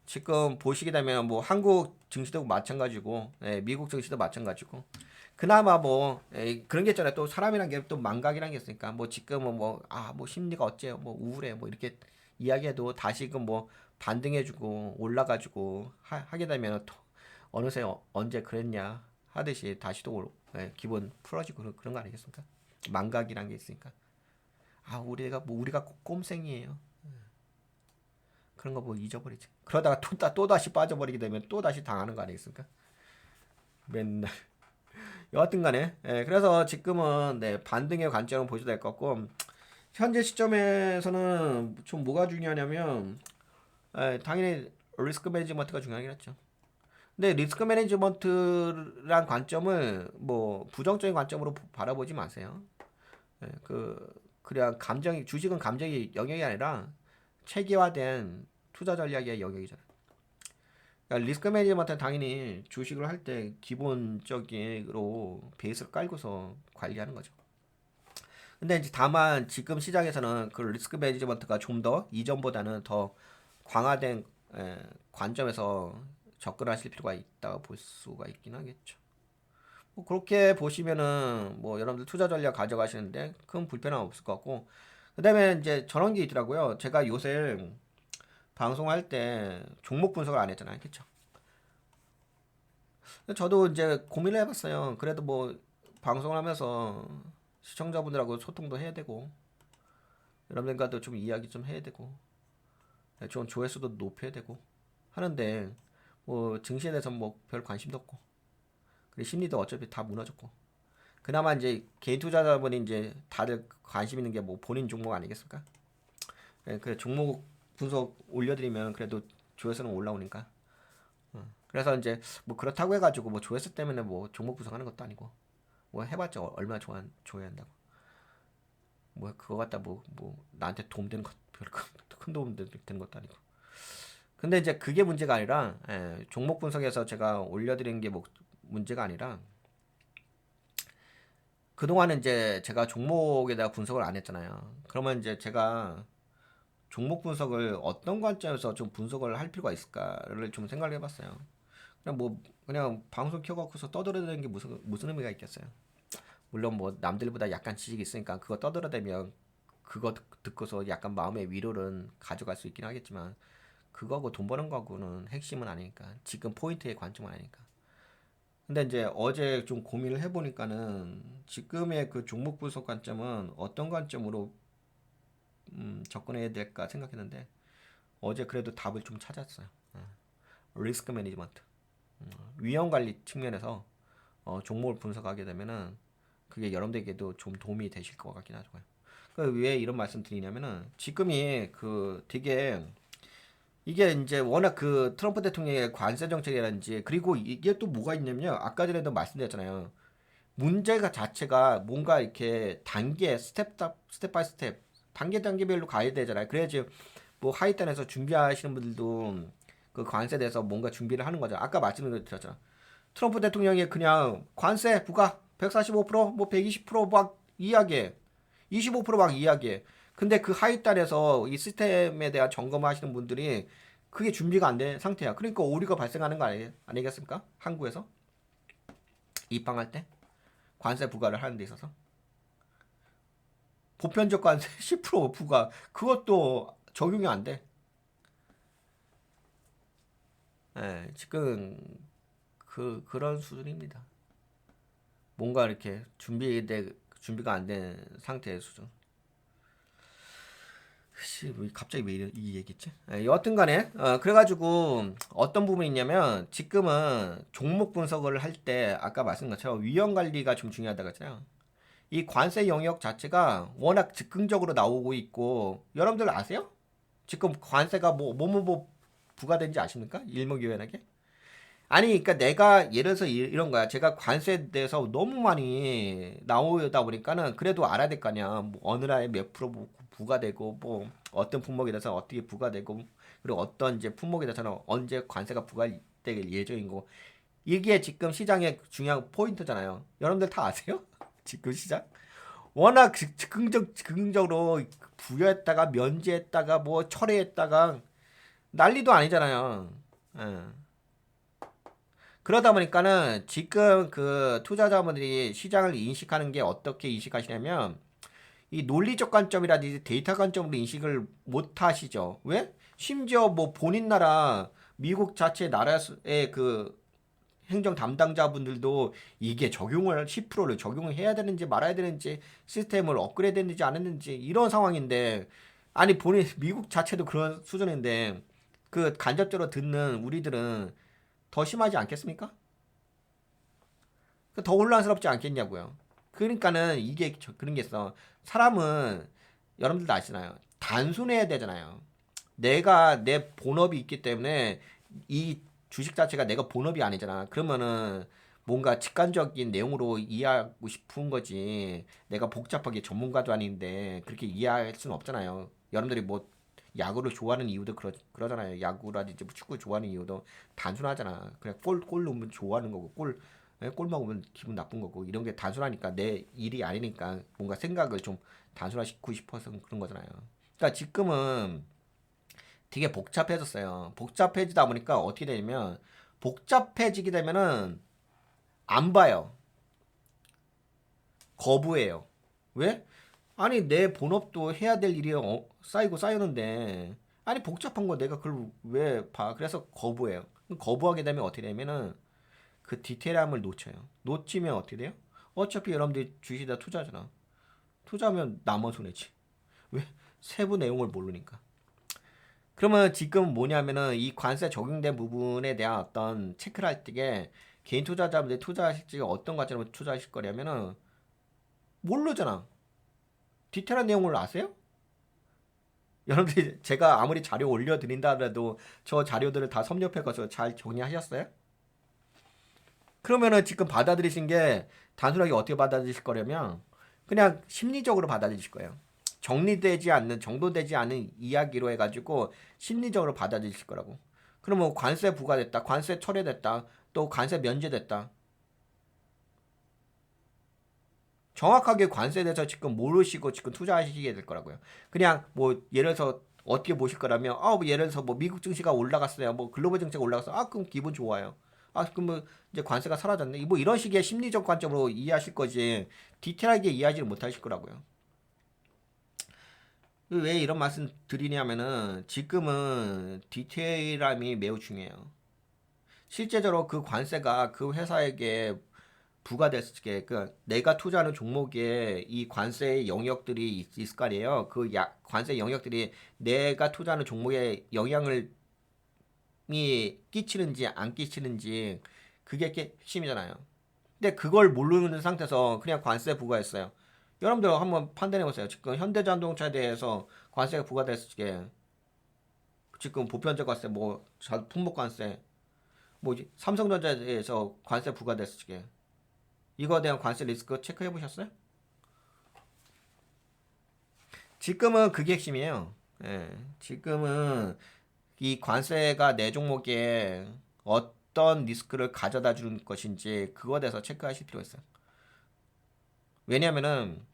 Speaker 1: 지금 보시게 되면 뭐 한국 증시도 마찬가지고 미국 증시도 마찬가지고 그나마 뭐 그런 게 있잖아요. 또 사람이란 게 또 망각이란 게 있으니까 뭐 지금은 뭐 심리가 어째요 뭐 우울해 뭐 이렇게 이야기해도 다시금 뭐 반등해주고 올라가지고 하게 되면 또 어느새 언제 그랬냐 하듯이 다시 또 기분 풀어지고 그런 거 아니겠습니까? 망각이란 게 있으니까 우리가 꼼생이에요. 그런 거 뭐 잊어버리지. 그러다가 또 다시 빠져버리게 되면 또 다시 당하는 거 아니겠습니까? 맨날. 여하튼 간에 그래서 지금은 반등의 관점을 보셔도 될 것 같고 현재 시점에서는 좀 뭐가 중요하냐면 당연히 리스크 매니지먼트가 중요하긴 했죠. 근데 리스크 매니지먼트란 관점을 뭐 부정적인 관점으로 바라보지 마세요. 그냥 주식은 감정이 영역이 아니라 체계화된 투자 전략의 영역이잖아요. 그러니까 리스크 매니지먼트는 당연히 주식을 할 때 기본적으로 베이스를 깔고서 관리하는 거죠. 근데 이제 다만 지금 시장에서는 그 리스크 매니지먼트가 좀 더 이전보다는 더 강화된 관점에서 접근하실 필요가 있다고 볼 수가 있긴 하겠죠. 뭐 그렇게 보시면은 뭐 여러분들 투자 전략 가져가시는데 큰 불편함 없을 것 같고 그다음에 이제 저런 게 있더라고요. 제가 요새 방송할 때 종목 분석을 안 했잖아요. 그쵸? 저도 이제 고민을 해봤어요. 그래도 뭐 방송을 하면서 시청자분들하고 소통도 해야 되고 여러분들과도 좀 이야기 좀 해야 되고 좀 조회수도 높여야 되고 하는데 뭐 증시에 대해서 뭐 별 관심도 없고 그리고 심리도 어차피 다 무너졌고 그나마 이제 개인 투자자분이 이제 다들 관심 있는 게 뭐 본인 종목 아니겠습니까? 그 종목 분석 올려드리면 그래도 조회수는 올라오니까. 그래서 이제 뭐 그렇다고 해가지고 뭐 조회수 때문에 뭐 종목 분석하는 것도 아니고 뭐 해봤자 얼마나 좋아야 한다고. 뭐 그거 갖다 뭐 나한테 도움되는 것 별로 큰 도움 되는 것도 아니고. 근데 이제 그게 문제가 아니라 종목 분석에서 제가 올려드리는 게 뭐 문제가 아니라 그동안은 이제 제가 종목에다가 분석을 안 했잖아요. 그러면 이제 제가 종목 분석을 어떤 관점에서 좀 분석을 할 필요가 있을까를 좀 생각을 해봤어요. 그냥 방송 켜갖고서 떠들어대는 게 무슨 의미가 있겠어요. 물론 뭐 남들보다 약간 지식이 있으니까 그거 떠들어대면 그거 듣고서 약간 마음의 위로는 가져갈 수 있긴 하겠지만 그거하고 돈 버는 거하고는 핵심은 아니니까 지금 포인트의 관점은 아니니까. 근데 이제 어제 좀 고민을 해보니까는 지금의 그 종목 분석 관점은 어떤 관점으로 접근해야 될까 생각했는데 어제 그래도 답을 좀 찾았어요. 리스크 매니지먼트, 위험 관리 측면에서 종목을 분석하게 되면은 그게 여러분들에게도 좀 도움이 되실 것 같긴 하고요. 왜 이런 말씀 드리냐면은 지금이 그 되게 이게 이제 워낙 그 트럼프 대통령의 관세 정책이라든지 그리고 이게 또 뭐가 있냐면요. 아까 전에도 말씀드렸잖아요. 문제가 자체가 뭔가 이렇게 단계 스텝 바이 스텝 단계별로 가야 되잖아요. 그래야지 뭐 하이단에서 준비하시는 분들도 그 관세에 대해서 뭔가 준비를 하는 거죠. 아까 말씀드렸잖아. 트럼프 대통령이 그냥 관세 부과 145%뭐 120%막 이야기해. 25%막 이야기해. 근데 그 하위단에서 이 시스템에 대한 점검을 하시는 분들이 그게 준비가 안 된 상태야. 그러니까 오류가 발생하는 거 아니겠습니까? 한국에서 입항할 때 관세 부과를 하는 데 있어서 보편적 관세 10% 부과 그것도 적용이 안 돼. 예, 지금 그런 수준입니다. 뭔가 이렇게 준비가 안 된 상태의 수준. 갑자기 왜 이 얘기했지? 여하튼간에 그래가지고 어떤 부분이 있냐면 지금은 종목 분석을 할 때 아까 말씀드린 것처럼 위험 관리가 좀 중요하다고 했잖아요. 이 관세 영역 자체가 워낙 즉흥적으로 나오고 있고 여러분들 아세요? 지금 관세가 뭐 부과된지 아십니까? 일목요연하게? 아니, 그러니까 내가 예를 들어서 이런 거야. 제가 관세에 대해서 너무 많이 나오다 보니까는 그래도 알아야 될 거 아니야. 뭐 어느 날에 몇 프로 부과되고 뭐 어떤 품목에 대해서 어떻게 부과되고 그리고 어떤 이제 품목에 대해서는 언제 관세가 부과될 예정이고 이게 지금 시장의 중요한 포인트잖아요. 여러분들 다 아세요? 지금 시장? 워낙 즉흥적으로 부여했다가 면제했다가 뭐 철회했다가 난리도 아니잖아요. 예. 그러다 보니까는 지금 그 투자자분들이 시장을 인식하는 게 어떻게 인식하시냐면 이 논리적 관점이라든지 데이터 관점으로 인식을 못 하시죠. 왜? 심지어 뭐 본인 나라 미국 자체 나라의 그 행정 담당자분들도 이게 적용을 10%를 적용을 해야 되는지 말아야 되는지 시스템을 업그레이드 했는지 안 했는지 이런 상황인데 아니 본인 미국 자체도 그런 수준인데 그 간접적으로 듣는 우리들은 더 심하지 않겠습니까? 더 혼란스럽지 않겠냐고요. 그러니까는 이게 그런 게 있어. 사람은 여러분들도 아시잖아요. 단순해야 되잖아요. 내가 내 본업이 있기 때문에 이 주식 자체가 내가 본업이 아니잖아. 그러면은 뭔가 직관적인 내용으로 이해하고 싶은 거지. 내가 복잡하게 전문가도 아닌데 그렇게 이해할 수는 없잖아요. 여러분들이 뭐 야구를 좋아하는 이유도 그러잖아요. 야구라든지 뭐 축구 좋아하는 이유도 단순하잖아. 그냥 골 넣으면 좋아하는 거고 골 먹으면 기분 나쁜 거고 이런 게 단순하니까 내 일이 아니니까 뭔가 생각을 좀 단순화시키고 싶어서 그런 거잖아요. 그러니까 지금은 되게 복잡해졌어요. 복잡해지다 보니까 어떻게 되냐면 복잡해지게 되면은 안 봐요. 거부해요. 왜? 아니 내 본업도 해야 될 일이 쌓이는데 아니 복잡한 거 내가 그걸 왜 봐? 그래서 거부해요. 거부하게 되면 어떻게 되냐면은 그 디테일함을 놓쳐요. 놓치면 어떻게 돼요? 어차피 여러분들이 주식에다 투자하잖아. 투자하면 나만 손해지. 왜? 세부 내용을 모르니까. 그러면 지금 뭐냐면은 이 관세 적용된 부분에 대한 어떤 체크를 할 때 개인 투자자분들이 투자하실지 어떤 관점으로 투자하실 거냐면은 모르잖아. 디테일한 내용을 아세요? 여러분들이 제가 아무리 자료 올려드린다 하더라도 저 자료들을 다 섭렵해 가서 잘 정리하셨어요? 그러면은 지금 받아들이신 게 단순하게 어떻게 받아들이실 거냐면 그냥 심리적으로 받아들이실 거예요. 정리되지 않는 정돈되지 않은 이야기로 해가지고 심리적으로 받아들이실 거라고. 그러면 관세 부과됐다, 관세 철회됐다, 또 관세 면제됐다. 정확하게 관세에 대해서 지금 모르시고 지금 투자하시게 될 거라고요. 그냥 뭐 예를 들어서 어떻게 보실 거라면 뭐 예를 들어서 뭐 미국 증시가 올라갔어요. 뭐 글로벌 증시가 올라갔어. 그럼 기분 좋아요. 그럼 뭐 이제 관세가 사라졌네. 뭐 이런 식의 심리적 관점으로 이해하실 거지 디테일하게 이해하지를 못하실 거라고요. 왜 이런 말씀 드리냐면은 지금은 디테일함이 매우 중요해요. 실제적으로 그 관세가 그 회사에게 부과됐을 때, 그 내가 투자하는 종목에 이 관세 영역들이 있을 거 아니에요. 그 관세 영역들이 내가 투자하는 종목에 영향을 끼치는지 안 끼치는지 그게 핵심이잖아요. 근데 그걸 모르는 상태에서 그냥 관세 부과했어요. 여러분들 한번 판단해 보세요. 지금 현대자동차에 대해서 관세가 부과됐을 때 지금 보편적 관세, 뭐 품목 관세, 뭐지 삼성전자에서 관세 부과됐을 게 이거에 대한 관세 리스크 체크해 보셨어요? 지금은 그게 핵심이에요. 예, 지금은 이 관세가 내 종목에 어떤 리스크를 가져다 주는 것인지 그거에 대해서 체크하실 필요가 있어요. 왜냐면은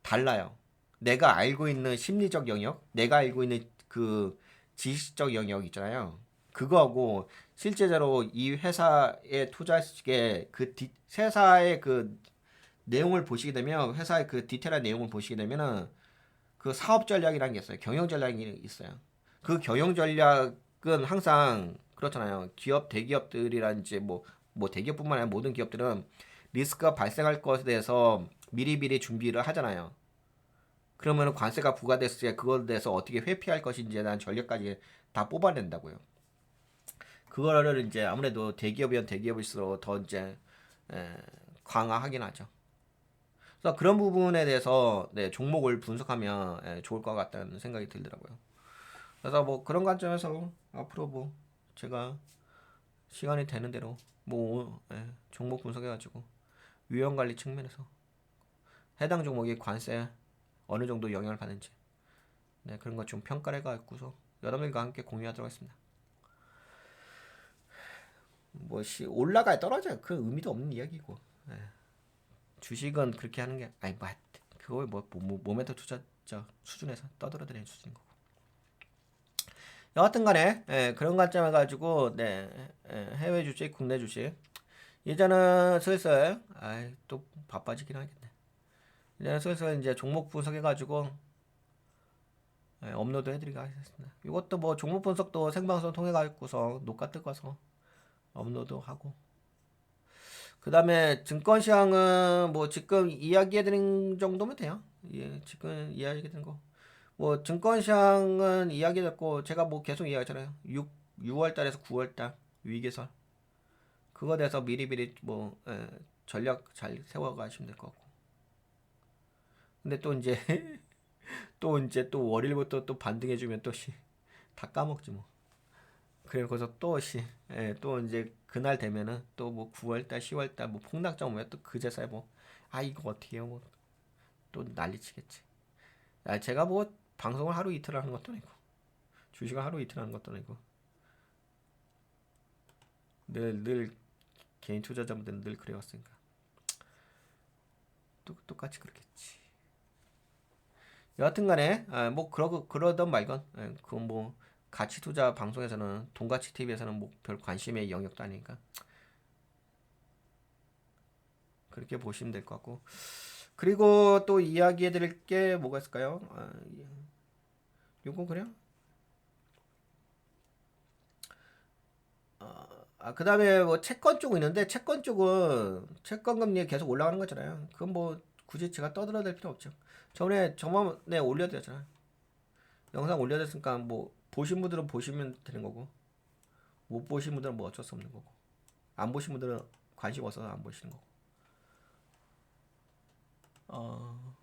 Speaker 1: 달라요. 내가 알고 있는 심리적 영역, 내가 알고 있는 그 지식적 영역 있잖아요. 그거하고 실제로 이 회사에 투자했을 때그 회사의 그 내용을 보시게 되면 회사의 그 디테일한 내용을 보시게 되면은 그 사업 전략이라는 게 있어요. 경영 전략이 있어요. 그 경영 전략은 항상 그렇잖아요. 기업 대기업들이라든지 뭐 대기업뿐만 아니라 모든 기업들은 리스크가 발생할 것에 대해서 미리미리 준비를 하잖아요. 그러면 관세가 부과됐을 때 그것에 대해서 어떻게 회피할 것인지에 대한 전략까지 다 뽑아낸다고요. 그거를 이제 아무래도 대기업이면 대기업일수록 더 이제 에, 강화하긴 하죠. 그래서 그런 부분에 대해서 네, 종목을 분석하면 좋을 것 같다는 생각이 들더라고요. 그래서 뭐 그런 관점에서 앞으로 뭐 제가 시간이 되는 대로 뭐 종목 분석해가지고 위험 관리 측면에서 해당 종목이 관세 어느 정도 영향을 받는지 네, 그런 것 좀 평가를 해가지고서 여러분들과 함께 공유하도록 하겠습니다. 뭐 올라가야 떨어져요. 그 의미도 없는 이야기고 주식은 그렇게 하는 게 아니 뭐 그걸 뭐 모멘트 투자 수준에서 떠들어드리는 수준인 거고. 여하튼간에 그런 관점 해가지고 네 해외 주식, 국내 주식 이제는 슬슬 또 바빠지긴 하겠네. 이제는 슬슬 이제 종목 분석해가지고 업로드 해드리게 하겠습니다. 이것도 뭐 종목 분석도 생방송 통해 가지고서 녹화 뜨고서 업로드하고 그 다음에 증권 시황은 뭐 지금 이야기해드린 정도면 돼요. 예, 지금 이야기해드린 거. 뭐 증권 시황은 이야기했고 제가 뭐 계속 이야기하잖아요. 6월 달에서 9월 달 위기설 그거 대해서 미리미리 뭐 전략 잘 세워가시면 될 것 같고. 근데 또 이제 또 월요일부터 또 반등해주면 또 다 까먹지 뭐. 그래서 또 이제 그날 되면은 또 뭐 9월달, 10월달 뭐 폭락장 오면 또 그제서야 뭐 이거 어떻게 해요? 뭐 또 난리치겠지. 제가 뭐 방송을 하루 이틀 하는 것도 아니고 주식을 하루 이틀 하는 것도 아니고 늘 개인 투자자분들은 늘 그래왔으니까 똑같이 그렇겠지. 여하튼간에 뭐 그러던 말건 그 뭐 가치 투자 방송에서는 돈가치 TV에서는 뭐 별 관심의 영역도 아니니까 그렇게 보시면 될 것 같고 그리고 또 이야기해 드릴 게 뭐가 있을까요? 요거 그래요? 그 다음에 뭐 채권 쪽은 있는데 채권 쪽은 채권 금리 계속 올라가는 거잖아요. 그건 뭐 굳이 제가 떠들어댈 필요 없죠. 저번에 올려드렸잖아요. 영상 올려드렸으니까 뭐 보신 분들은 보시면 되는 거고 못 보신 분들은 뭐 어쩔 수 없는 거고 안 보신 분들은 관심 없어서 안 보시는 거고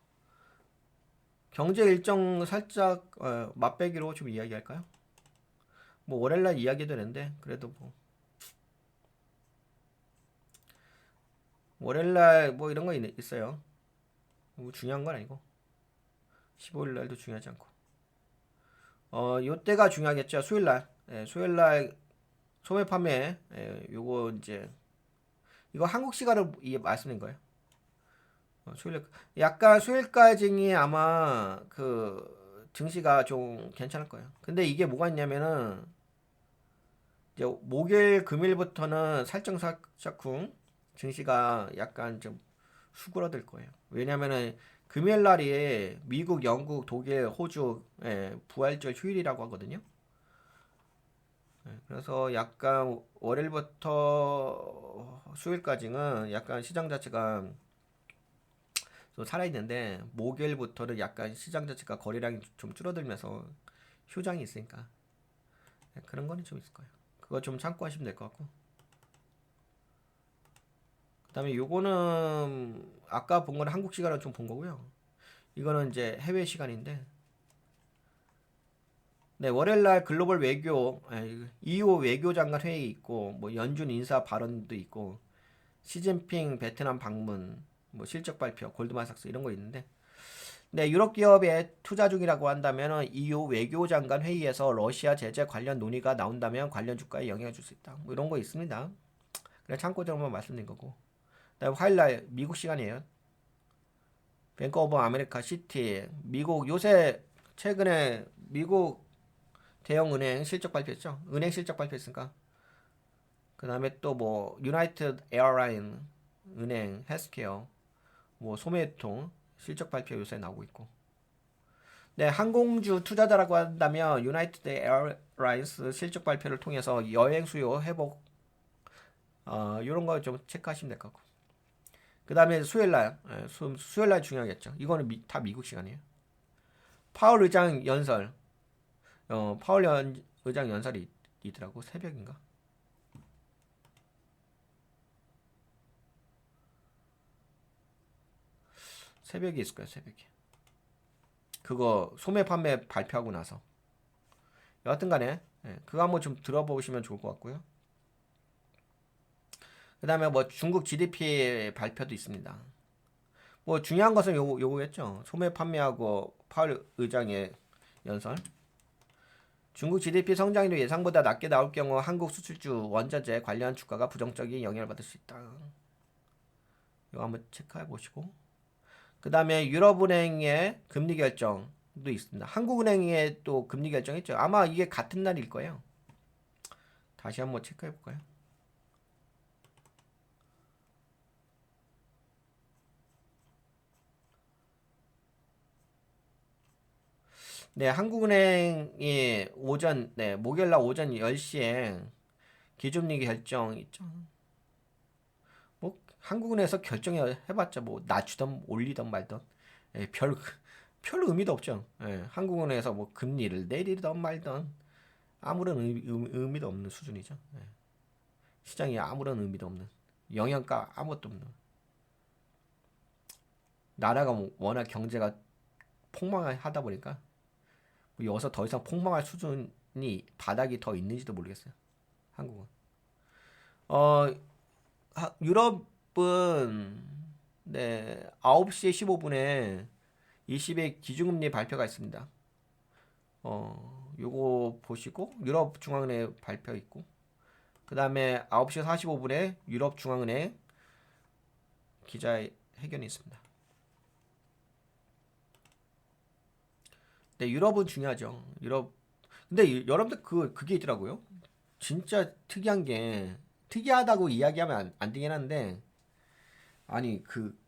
Speaker 1: 경제 일정 살짝 맛배기로 좀 이야기할까요? 뭐 월요일날 이야기도 되는데 그래도 뭐 월요일날 뭐 이런 거 있어요. 뭐 중요한 건 아니고 15일날도 중요하지 않고 요때가 중요하겠죠. 수요일날 수요일날 소매 판매 요거 이제 이거 한국 시간으로 말씀드린 거예요. 수요일 약간 수요일까지 아마 그 증시가 좀 괜찮을 거예요. 근데 이게 뭐가 있냐면은 이제 목요일 금요일부터는 살짝쿵 증시가 약간 좀 수그러들 거예요. 왜냐면은 금요일 날이 미국, 영국, 독일, 호주 부활절 휴일이라고 하거든요. 그래서 약간 월요일부터 수요일까지는 약간 시장 자체가 좀 살아있는데 목요일부터는 약간 시장 자체가 거래량이 좀 줄어들면서 휴장이 있으니까 그런 거는 좀 있을 거예요. 그거 좀 참고하시면 될 것 같고 그 다음에 요거는 아까 본 거는 한국 시간으로 좀 본 거고요. 이거는 이제 해외 시간인데 네, 월요일날 글로벌 외교, EU 외교장관 회의 있고, 뭐 연준 인사 발언도 있고, 시진핑 베트남 방문, 뭐 실적 발표, 골드만삭스 이런 거 있는데, 네, 유럽 기업에 투자 중이라고 한다면 EU 외교장관 회의에서 러시아 제재 관련 논의가 나온다면 관련 주가에 영향을 줄 수 있다. 뭐 이런 거 있습니다. 그냥 참고적으로 말씀드린 거고. 그다음에 화요일날 미국 시간이에요. 뱅크 오브 아메리카 시티, 미국 요새 최근에 미국 대형 은행 실적 발표했죠. 은행 실적 발표했으니까. 그 다음에 또 뭐 유나이티드 에어라인 은행, 헬스케어, 뭐 소매유통 실적 발표 요새 나오고 있고. 네, 항공주 투자자라고 한다면 유나이티드 에어라인스 실적 발표를 통해서 여행 수요 회복 이런 거 좀 체크하시면 될 것 같고. 그 다음에 수요일 날, 수요일 날 중요하겠죠. 이거는 다 미국 시간이에요. 파월 의장 연설, 의장 연설이 있더라고. 새벽인가? 새벽에 있을 거야, 새벽에. 그거 소매 판매 발표하고 나서. 여하튼 간에, 그거 한번 좀 들어보시면 좋을 것 같고요. 그 다음에 뭐 중국 GDP 발표도 있습니다. 뭐 중요한 것은 요거겠죠. 소매 판매하고 파월 의장의 연설. 중국 GDP 성장률이 예상보다 낮게 나올 경우 한국 수출주 원자재 관련 주가가 부정적인 영향을 받을 수 있다. 이거 한번 체크해 보시고. 그 다음에 유럽은행의 금리 결정도 있습니다. 한국은행의 또 금리 결정했죠. 아마 이게 같은 날일 거예요. 다시 한번 체크해 볼까요? 네, 한국은행이 목요일날 오전 10시에 기준금리 결정 있죠. 뭐 한국은행에서 결정해봤자 뭐 낮추던 올리던 말던 별 의미도 없죠. 한국은행에서 뭐 금리를 내리던 말던 아무런 의미도 없는 수준이죠. 시장에 아무런 의미도 없는 영향가 아무것도 없는 나라가 뭐 워낙 경제가 폭망하다 보니까 뭐 여기서 더 이상 폭망할 수준이 바닥이 더 있는지도 모르겠어요. 한국은. 어, 유럽은 네, 9시 15분에 20의 기준금리 발표가 있습니다. 요거 보시고 유럽 중앙은행 발표 있고 그 다음에 9시 45분에 유럽 중앙은행 기자회견이 있습니다. 네, 유럽은 중요하죠. 유럽. 근데 여러분들 그게 있더라고요. 진짜 특이한 게 특이하다고 이야기하면 안 되긴 한데 아니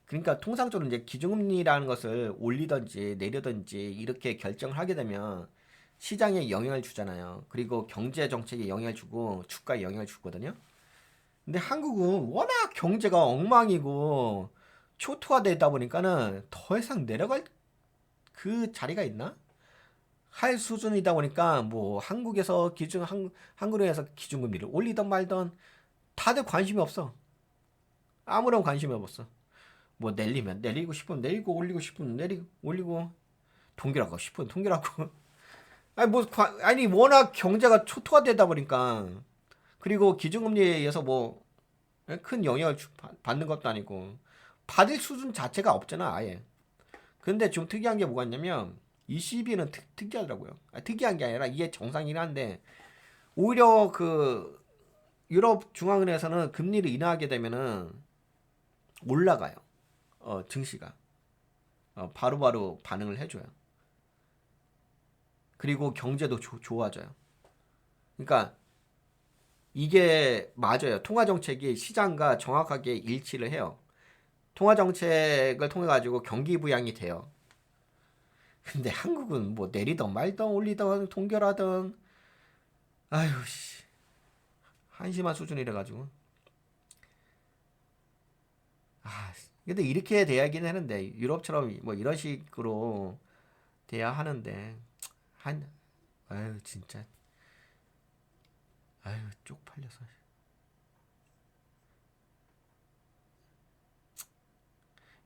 Speaker 1: 그러니까 통상적으로 이제 기준금리라는 것을 올리든지 내리든지 이렇게 결정을 하게 되면 시장에 영향을 주잖아요. 그리고 경제 정책에 영향을 주고 주가에 영향을 주거든요. 근데 한국은 워낙 경제가 엉망이고 초토화되다 보니까는 더 이상 내려갈 그 자리가 있나? 할 수준이다 보니까 뭐 한국은행에서 기준금리를 올리던 말던 다들 관심이 없어. 아무런 관심이 없어. 뭐 내리면 내리고 싶으면 내리고 올리고 싶으면 내리고 올리고 동결하고 싶으면 동결하고 아니 워낙 경제가 초토화되다 보니까 그리고 기준금리에서 뭐 큰 영향을 받는 것도 아니고 받을 수준 자체가 없잖아 아예. 근데 좀 특이한 게 뭐가 있냐면 22는 특이하더라고요. 특이한 게 아니라 이게 정상이긴 한데 오히려 그 유럽 중앙은행에서는 금리를 인하하게 되면은 올라가요. 증시가 바로바로 반응을 해줘요. 그리고 경제도 좋아져요. 그러니까 이게 맞아요. 통화 정책이 시장과 정확하게 일치를 해요. 통화 정책을 통해 가지고 경기 부양이 돼요. 근데 한국은 뭐 내리던 말던 올리던 동결하던 아유 씨 한심한 수준이라 가지고 근데 이렇게 돼야긴 하는데 유럽처럼 뭐 이런 식으로 돼야 하는데 한 아유 진짜 아유 쪽팔려서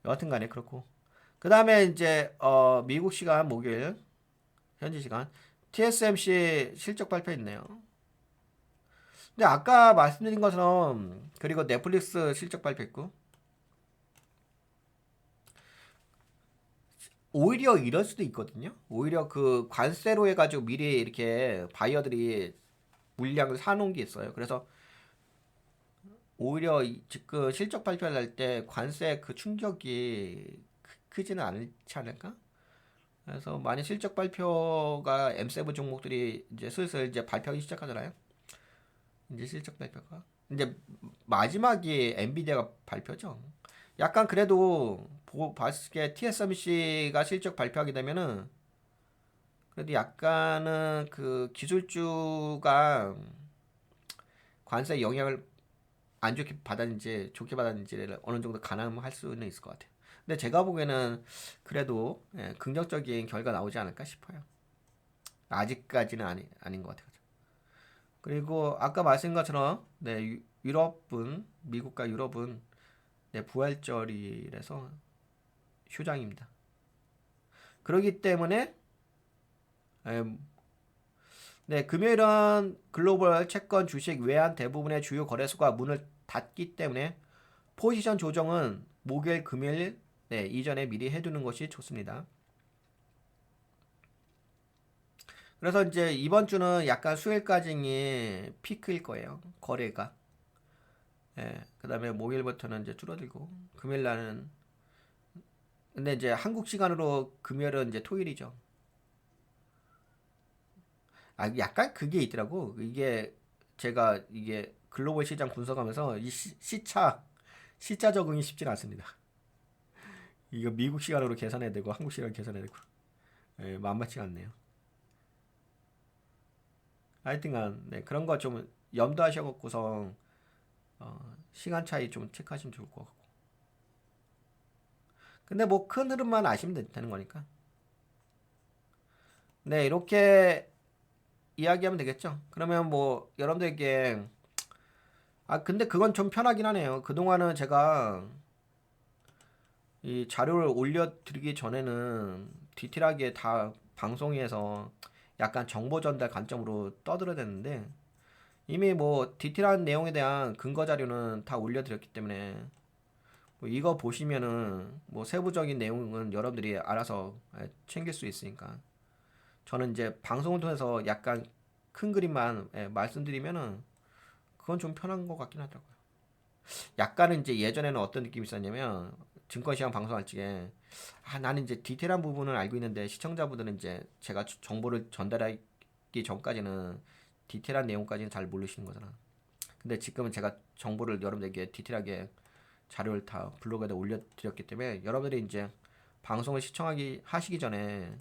Speaker 1: 여하튼 간에 그렇고 그 다음에 이제 미국 시간 목요일 현지 시간 TSMC 실적 발표 있네요. 근데 아까 말씀드린 것처럼 그리고 넷플릭스 실적 발표 있고 오히려 이럴 수도 있거든요. 오히려 그 관세로 해가지고 미리 이렇게 바이어들이 물량을 사놓은 게 있어요. 그래서 오히려 지금 실적 발표를 할 때 관세 그 충격이 크지는 않지 않을까? 그래서 만약 실적 발표가 M7 종목들이 이제 슬슬 이제 발표하기 시작하잖아요. 이제 실적 발표가 이제 마지막이 엔비디아가 발표죠. 약간 그래도 봤을 때 TSMC가 실적 발표하게 되면은 그래도 약간은 그 기술주가 관세 영향을 안 좋게 받았는지 좋게 받았는지를 어느 정도 가늠할 수는 있을 것 같아요. 근데 제가 보기에는 그래도 긍정적인 결과 나오지 않을까 싶어요. 아직까지는 아닌 것 같아요. 그리고 아까 말씀한 것처럼 유럽은 미국과 유럽은 부활절이라서 휴장입니다. 그렇기 때문에 금요일은 글로벌 채권 주식 외환 대부분의 주요 거래소가 문을 닫기 때문에 포지션 조정은 목요일 금요일 이전에 미리 해두는 것이 좋습니다. 그래서 이제 이번 주는 약간 수요일까지 피크일 거예요. 거래가. 그 다음에 목요일부터는 이제 줄어들고 금요일 날은 근데 이제 한국 시간으로 금요일은 이제 토요일이죠. 약간 그게 있더라고. 이게 제가 이게 글로벌 시장 분석하면서 이 시차 적응이 쉽지 않습니다. 이거 미국 시간으로 계산해야 되고 한국 시간 계산해야 되고 만만치가 않네요. 하여튼간 그런 거 좀 염두하셔갖고서 시간 차이 좀 체크하시면 좋을 것 같고. 근데 뭐 큰 흐름만 아시면 되는 거니까. 이렇게 이야기하면 되겠죠. 그러면 뭐 여러분들에게 근데 그건 좀 편하긴 하네요. 그동안은 제가 이 자료를 올려드리기 전에는 디테일하게 다 방송에서 약간 정보 전달 관점으로 떠들어야 되는데 이미 뭐 디테일한 내용에 대한 근거 자료는 다 올려드렸기 때문에 뭐 이거 보시면은 뭐 세부적인 내용은 여러분들이 알아서 챙길 수 있으니까 저는 이제 방송을 통해서 약간 큰 그림만 말씀드리면은 그건 좀 편한 것 같긴 하더라고요. 약간은 이제 예전에는 어떤 느낌이 있었냐면 증권시장 방송할 적에 나는 이제 디테일한 부분은 알고 있는데 시청자분들은 이제 제가 정보를 전달하기 전까지는 디테일한 내용까지는 잘 모르시는 거잖아. 근데 지금은 제가 정보를 여러분들에게 디테일하게 자료를 다 블로그에다 올려드렸기 때문에 여러분들이 이제 방송을 시청하기 하시기 전에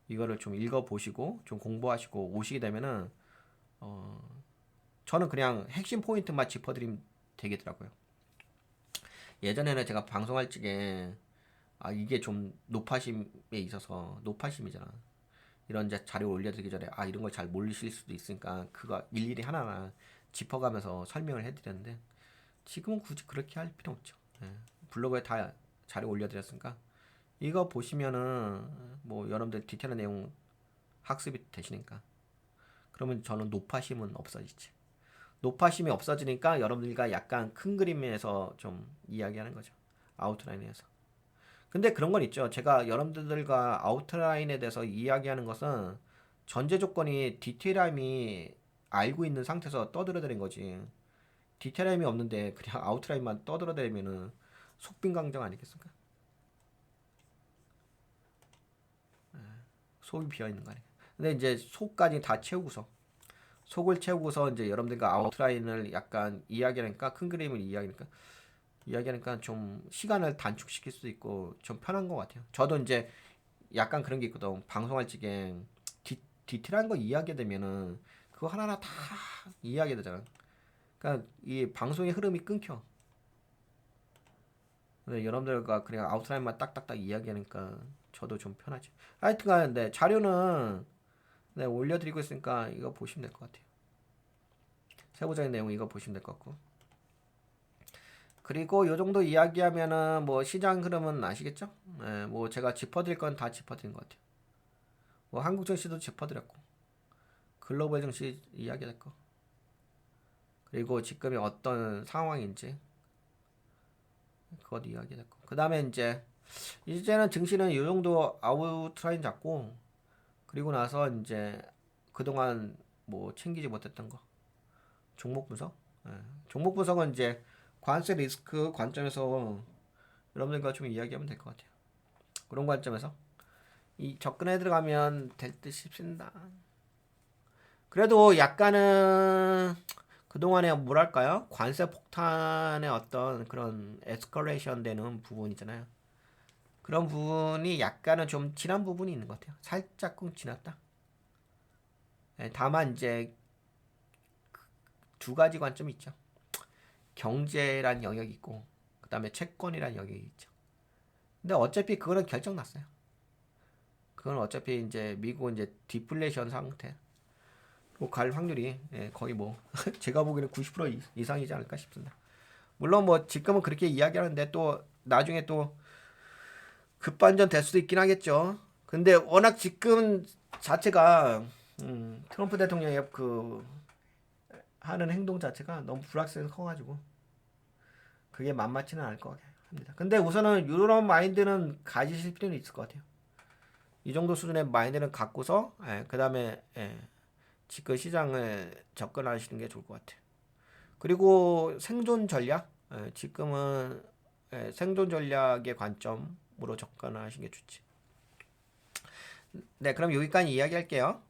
Speaker 1: 이거를 좀 읽어보시고 좀 공부하시고 오시게 되면은 저는 그냥 핵심 포인트만 짚어드리면 되겠더라고요. 예전에는 제가 방송할 적에 이게 좀 노파심에 있어서 노파심이잖아. 이런 이제 자료 올려드리기 전에 이런 걸 잘 모르실 수도 있으니까 그거 일일이 하나하나 짚어가면서 설명을 해드렸는데 지금은 굳이 그렇게 할 필요 없죠. 블로그에 다 자료 올려드렸으니까 이거 보시면은 뭐 여러분들 디테일한 내용 학습이 되시니까 그러면 저는 노파심은 없어지지. 노파심이 없어지니까 여러분들과 약간 큰 그림에서 좀 이야기하는 거죠. 아웃라인에서. 근데 그런 건 있죠. 제가 여러분들과 아웃라인에 대해서 이야기하는 것은 전제 조건이 디테일함이 알고 있는 상태에서 떠들어대는 거지. 디테일함이 없는데 그냥 아웃라인만 떠들어대면은 속빈강정 아니겠습니까? 속이 비어 있는 거 아니에요. 근데 이제 속까지 다 채우고서 속을 채우고서 이제 여러분들과 아웃라인을 약간 이야기하니까 큰 그림을 이야기하니까 좀 시간을 단축시킬 수도 있고 좀 편한 것 같아요. 저도 이제 약간 그런 게 있거든. 방송할 적에 디테일한 거 이야기하게 되면은 그거 하나하나 다 이야기해야 되잖아. 그러니까 이 방송의 흐름이 끊겨. 근데 여러분들과 그냥 아웃라인만 딱딱딱 이야기하니까 저도 좀 편하죠. 하여튼간 자료는 올려드리고 있으니까 이거 보시면 될 것 같아요. 세부적인 내용 이거 보시면 될 것 같고. 그리고 요 정도 이야기하면은 뭐 시장 흐름은 아시겠죠? 뭐 제가 짚어드릴 건 다 짚어드린 것 같아요. 뭐 한국 증시도 짚어드렸고. 글로벌 증시 이야기할 거. 그리고 지금이 어떤 상황인지 그것도 이야기할 거. 그 다음에 이제는 증시는 이 정도 아웃라인 잡고 그리고 나서 이제 그동안 뭐 챙기지 못했던 거 종목 분석. 예. 종목 분석은 이제 관세 리스크 관점에서 여러분들과 좀 이야기하면 될 것 같아요. 그런 관점에서 이 접근해 들어가면 될 듯 싶습니다. 그래도 약간은 그동안에 뭐랄까요? 관세 폭탄의 어떤 그런 에스컬레이션 되는 부분이잖아요. 그런 부분이 약간은 좀 지난 부분이 있는 것 같아요. 살짝쿵 지났다. 예, 다만 이제 두 가지 관점이 있죠. 경제란 영역이 있고 그 다음에 채권이란 영역이 있죠. 근데 어차피 그거는 결정 났어요. 그건 어차피 이제 미국은 이제 디플레이션 상태 갈 확률이 거의 뭐 제가 보기에는 90% 이상이지 않을까 싶습니다. 물론 뭐 지금은 그렇게 이야기하는데 또 나중에 또 급반전 될 수도 있긴 하겠죠. 근데 워낙 지금 자체가 트럼프 대통령의 그 하는 행동 자체가 너무 불확실해서 커가지고 그게 만만치는 않을 것 같습니다. 근데 우선은 이런 마인드는 가지실 필요는 있을 것 같아요. 이 정도 수준의 마인드는 갖고서 그 다음에 지금 시장을 접근하시는 게 좋을 것 같아요. 그리고 생존 전략 지금은 생존 전략의 관점으로 접근하시는 게 좋지. 네, 그럼 여기까지 이야기할게요.